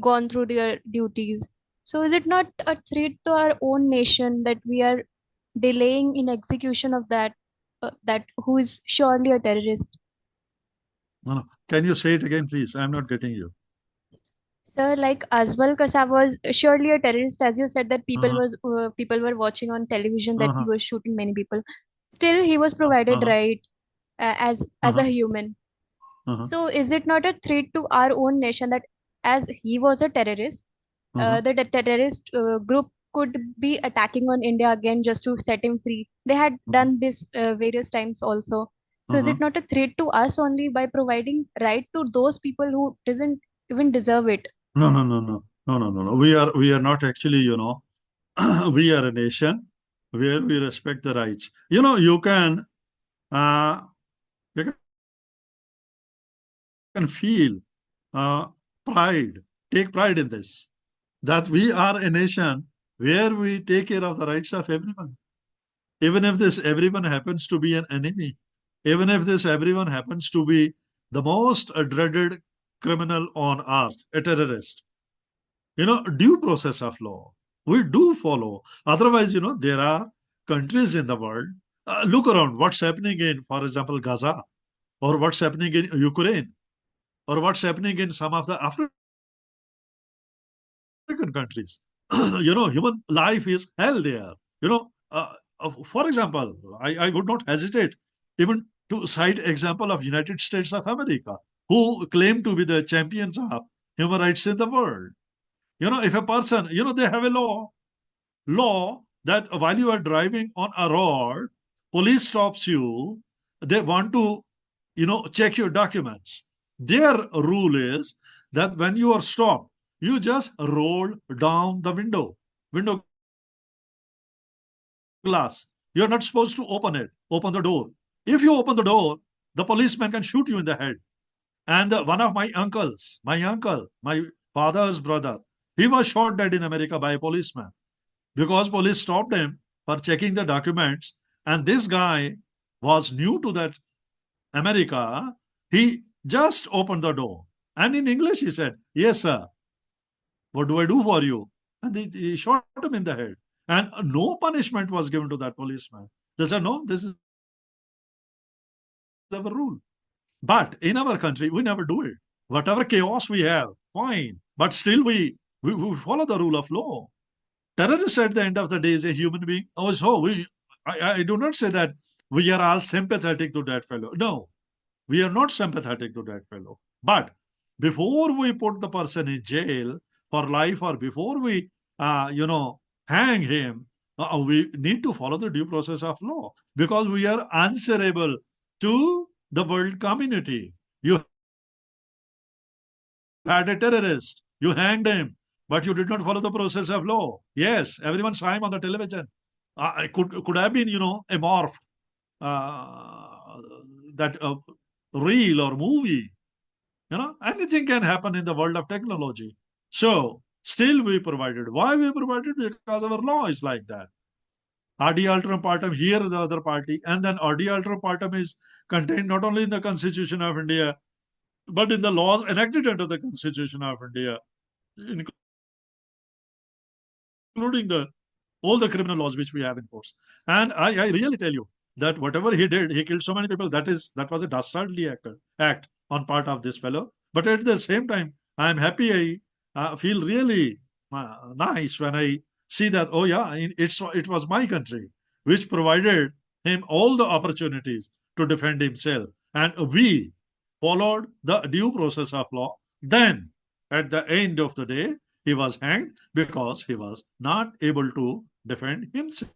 gone through their duties. So is it not a threat to our own nation that we are delaying in execution of that who is surely a terrorist? No. Can you say it again, please? I'm not getting you. Sir, like Azmal Kasab was surely a terrorist, as you said that Uh-huh. people were watching on television that he Uh-huh. was shooting many people. Still, he was provided Uh-huh. right as a Uh-huh. human. Uh-huh. So, is it not a threat to our own nation that as he was a terrorist, Uh-huh. the terrorist group could be attacking on India again just to set him free? They had Uh-huh. done this various times also. So, is Uh-huh. it not a threat to us only by providing right to those people who doesn't even deserve it? No, no, no, no. No, no, no, no. We are not actually, we are a nation where we respect the rights. Uh, you can feel uh, pride, take pride in this, that we are a nation where we take care of the rights of everyone. Even if this everyone happens to be an enemy, even if this everyone happens to be the most dreaded criminal on earth, a terrorist, due process of law. We do follow. Otherwise, there are countries in the world. Look around what's happening in, for example, Gaza, or what's happening in Ukraine, or what's happening in some of the African countries. Human life is hell there. For example, I would not hesitate even to cite example of United States of America, who claim to be the champions of human rights in the world. If a person, they have a law that while you are driving on a road, police stops you, they want to, check your documents. Their rule is that when you are stopped, you just roll down the window glass. You're not supposed to open the door. If you open the door, the policeman can shoot you in the head. And one of my uncles, my uncle, my father's brother, he was shot dead in America by a policeman because police stopped him for checking the documents. And this guy was new to that America. He just opened the door. And in English, he said, "Yes, sir. What do I do for you?" And he shot him in the head. And no punishment was given to that policeman. They said, "No, this is our rule." But in our country, we never do it. Whatever chaos we have, fine. But still, we follow the rule of law. Terrorist at the end of the day is a human being. Oh, so I do not say that we are all sympathetic to that fellow. No, we are not sympathetic to that fellow. But before we put the person in jail for life, or before we, hang him, we need to follow the due process of law, because we are answerable to the world community. You had a terrorist, you hanged him, but you did not follow the process of law. Yes, everyone saw him on the television. It could have been, a morph, uh, that reel or movie. Anything can happen in the world of technology. So still we provided. Why we provided? Because our law is like that. Adi alteram partem, here the other party, and then adi alteram partem is contained not only in the Constitution of India, but in the laws enacted under the Constitution of India, including all the criminal laws which we have in force. And I really tell you that whatever he did, he killed so many people. That was a dastardly act on part of this fellow. But at the same time, I am happy. I feel really nice when I see that. Oh yeah, it was my country which provided him all the opportunities to defend himself, and we followed the due process of law. Then, at the end of the day, he was hanged because he was not able to defend himself.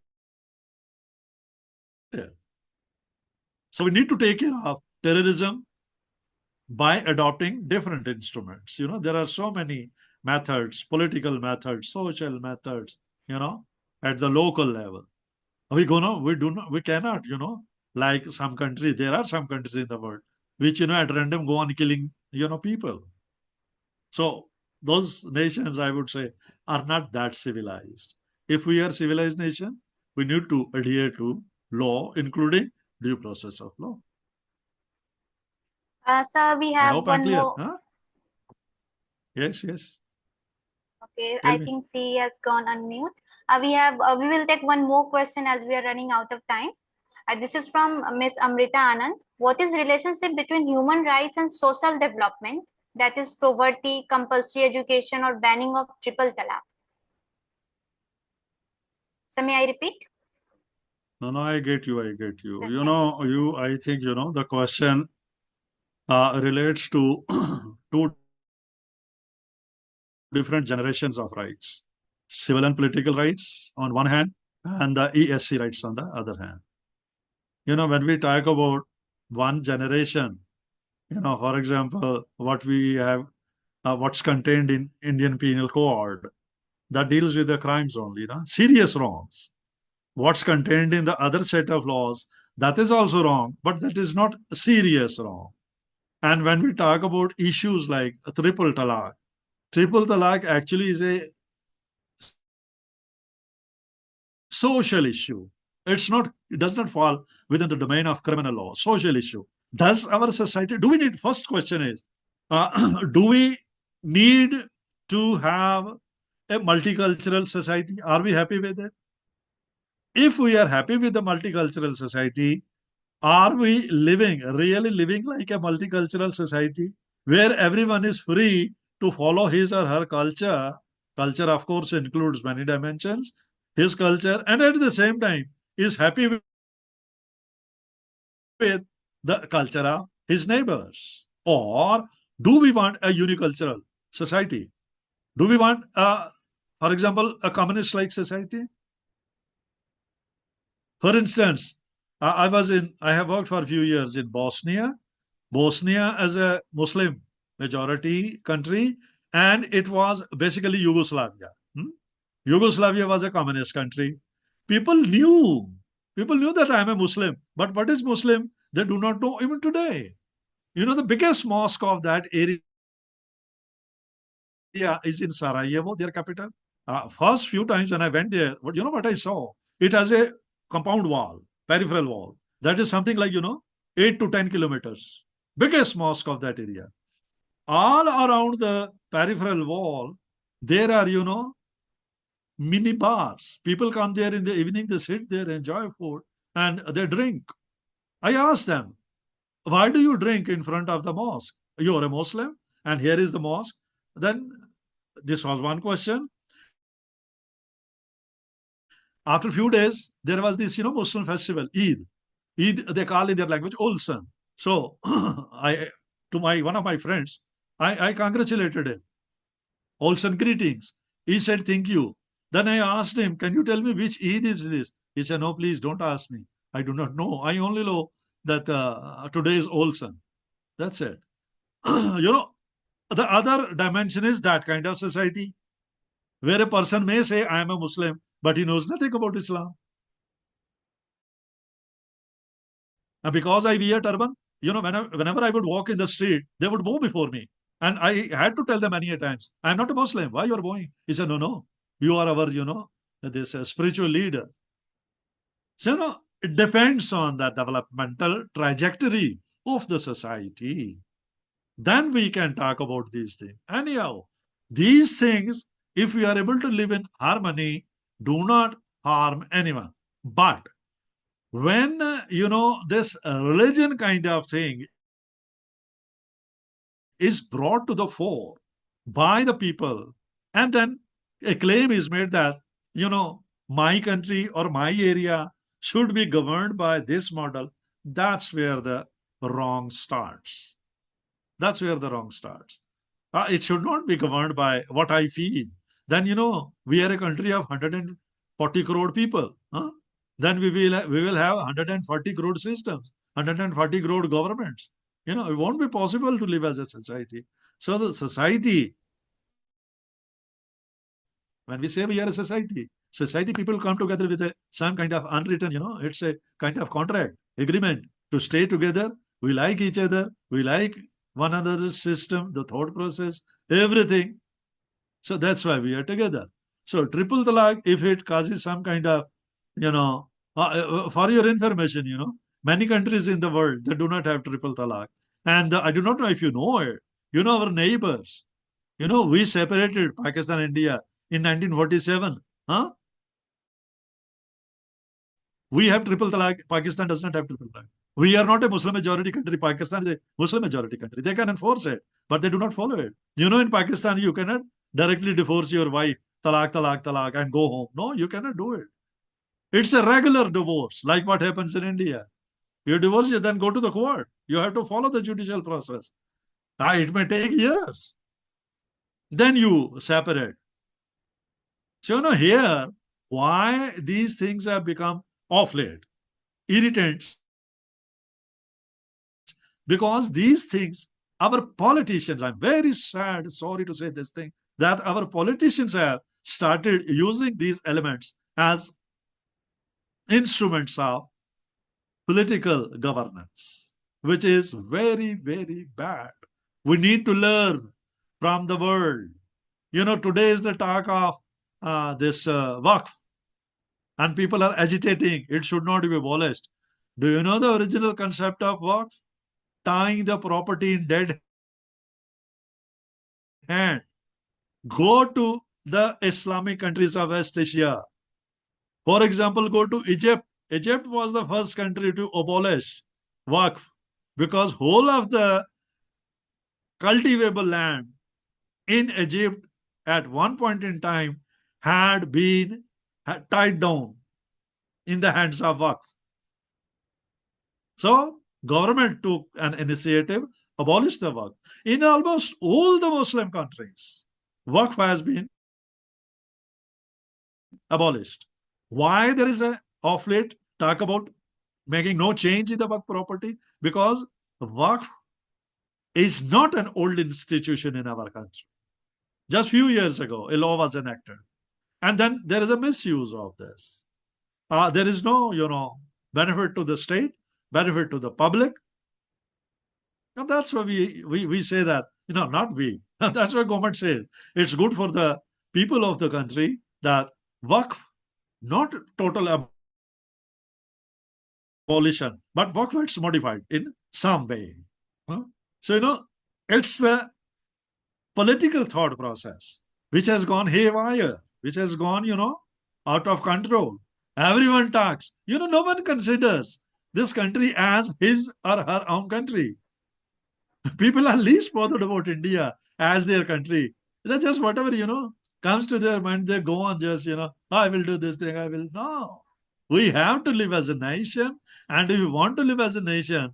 So we need to take care of terrorism by adopting different instruments. There are so many methods, political methods, social methods, at the local level. We cannot, like some countries, there are some countries in the world which, at random go on killing, people. So those nations, I would say, are not that civilized. If we are civilized nation, we need to adhere to law, including due process of law. Sir, we I have hope I'm one clear. more. Huh? Yes, yes. Okay, Tell I me. think C has gone on mute. We will take one more question as we are running out of time. This is from Miss Amrita Anand. What is relationship between human rights and social development? That is poverty, compulsory education, or banning of triple talaq. So may I repeat? No, no, I get you. I get you. Yes, thank you. I think, the question relates to two different generations of rights, civil and political rights on one hand, and the ESC rights on the other hand. When we talk about one generation, for example, what we have, what's contained in Indian Penal Code, that deals with the crimes only, serious wrongs. What's contained in the other set of laws, that is also wrong, but that is not serious wrong. And when we talk about issues like triple talaq actually is a social issue. It does not fall within the domain of criminal law, social issue. Does our society, do we need, first question is, do we need to have a multicultural society? Are we happy with it? If we are happy with the multicultural society, are we really living like a multicultural society where everyone is free to follow his or her culture? Culture, of course, includes many dimensions. His culture, and at the same time, is happy with the culture of his neighbors? Or do we want a unicultural society? Do we want, for example, a communist like society? For instance, I have worked for a few years in Bosnia. Bosnia as a Muslim majority country, and it was basically Yugoslavia. Yugoslavia was a communist country. People knew, people knew that I am a Muslim, but what is Muslim? They do not know even today. The biggest mosque of that area is in Sarajevo, their capital. First few times when I went there, what I saw? It has a compound wall, peripheral wall. That is something like, 8 to 10 kilometers. Biggest mosque of that area. All around the peripheral wall, there are, mini bars. People come there in the evening, they sit there, enjoy food, and they drink. I asked them, why do you drink in front of the mosque? You are a Muslim, and here is the mosque. Then this was one question. After a few days, there was this, Muslim festival, Eid. Eid, they call in their language, Olsen. So to one of my friends, I congratulated him. Olsen greetings. He said, thank you. Then I asked him, can you tell me which Eid is this? He said, no, please don't ask me. I do not know. I only know that today is Olsen. That's it. The other dimension is that kind of society where a person may say, I am a Muslim, but he knows nothing about Islam. And because I wear turban, whenever I would walk in the street, they would bow before me. And I had to tell them many a times, I'm not a Muslim. Why you are bowing? He said, no, you are our, this spiritual leader. So, it depends on the developmental trajectory of the society. Then we can talk about these things. Anyhow, these things, if we are able to live in harmony, do not harm anyone. But when, this religion kind of thing is brought to the fore by the people, and then a claim is made that, my country or my area should be governed by this model, that's where the wrong starts. That's where the wrong starts. It should not be governed by what I feel. Then, we are a country of 140 crore people. Then we will have 140 crore systems, 140 crore governments. It won't be possible to live as a society. So the society, when we say we are a society people come together with some kind of unwritten, it's a kind of contract, agreement to stay together. We like each other. We like one another's system, the thought process, everything. So that's why we are together. So triple talaq, if it causes some kind of, for your information, many countries in the world, they do not have triple talaq. And I do not know if you know it. You know our neighbors. You know, we separated Pakistan and India in 1947. Huh? We have triple talaq. Pakistan does not have triple talaq. We are not a Muslim majority country. Pakistan is a Muslim majority country. They can enforce it, but they do not follow it. You know, in Pakistan, you cannot directly divorce your wife, talaq, talaq, talaq, and go home. No, you cannot do it. It's a regular divorce, like what happens in India. You divorce, you then go to the court. You have to follow the judicial process. It may take years. Then you separate. So, you know, here, why these things have become off late, irritants, because these things, our politicians, I'm very sad, sorry to say this thing, that our politicians have started using these elements as instruments of political governance, which is very, very bad. We need to learn from the world. You know, today is the talk of this Waqf, and people are agitating. It should not be abolished. Do you know the original concept of Waqf? Tying the property in dead hand. Go to the Islamic countries of West Asia. For example, go to Egypt. Egypt was the first country to abolish Waqf because whole of the cultivable land in Egypt at one point in time had been tied down in the hands of Waqf. So government took an initiative, abolished the Waqf. In almost all the Muslim countries, Waqf has been abolished. Why there is a off late talk about making no change in the Waqf property? Because Waqf is not an old institution in our country. Just few years ago, a law was enacted. And then there is a misuse of this. There is no, benefit to the state, benefit to the public. And that's why we say that, not we. That's why government says it's good for the people of the country that Waqf, not total abolition, but Waqf it's modified in some way. So, it's the political thought process which has gone haywire, which has gone, out of control. Everyone talks. No one considers this country as his or her own country. People are least bothered about India as their country. They're just whatever, comes to their mind, they go on just, I will do this thing, I will. No. We have to live as a nation. And if we want to live as a nation,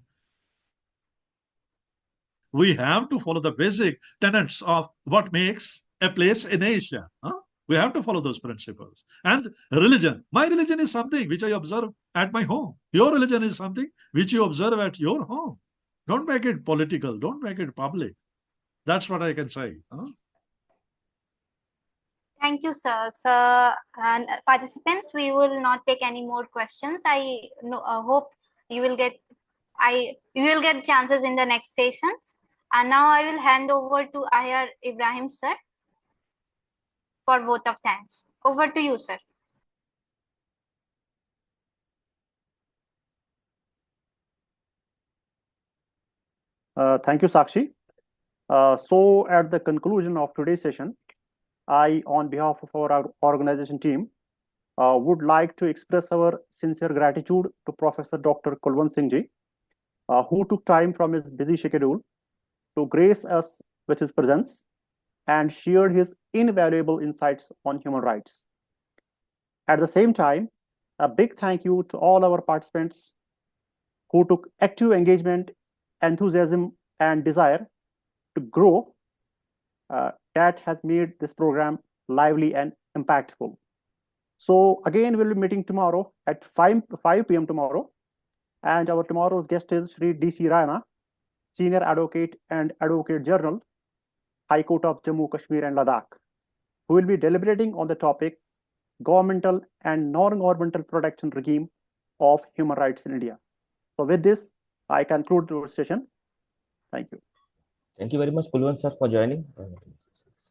we have to follow the basic tenets of what makes a place a nation. We have to follow those principles. And religion. My religion is something which I observe at my home. Your religion is something which you observe at your home. Don't make it political. Don't make it public. That's what I can say. Thank you, sir. Sir, and participants, we will not take any more questions. I hope you will get chances in the next sessions. And now I will hand over to Ayar Ibrahim, sir, for vote of thanks. Over to you, sir. Thank you, Sakshi. So at the conclusion of today's session, I, on behalf of our organization team, would like to express our sincere gratitude to Professor Dr. Kulwant Singh ji, who took time from his busy schedule to grace us with his presence and shared his invaluable insights on human rights. At the same time, a big thank you to all our participants who took active engagement, enthusiasm, and desire to grow that has made this program lively and impactful. So again, we'll be meeting tomorrow at 5 p.m. tomorrow. And our tomorrow's guest is Shri D.C. Rana, Senior Advocate and Advocate General, High Court of Jammu, Kashmir and Ladakh, who will be deliberating on the topic governmental and non-governmental protection regime of human rights in India. So with this, I conclude the session. Thank you. Thank you very much, Kulwant sir, for joining.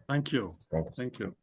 Thank you. Thank you.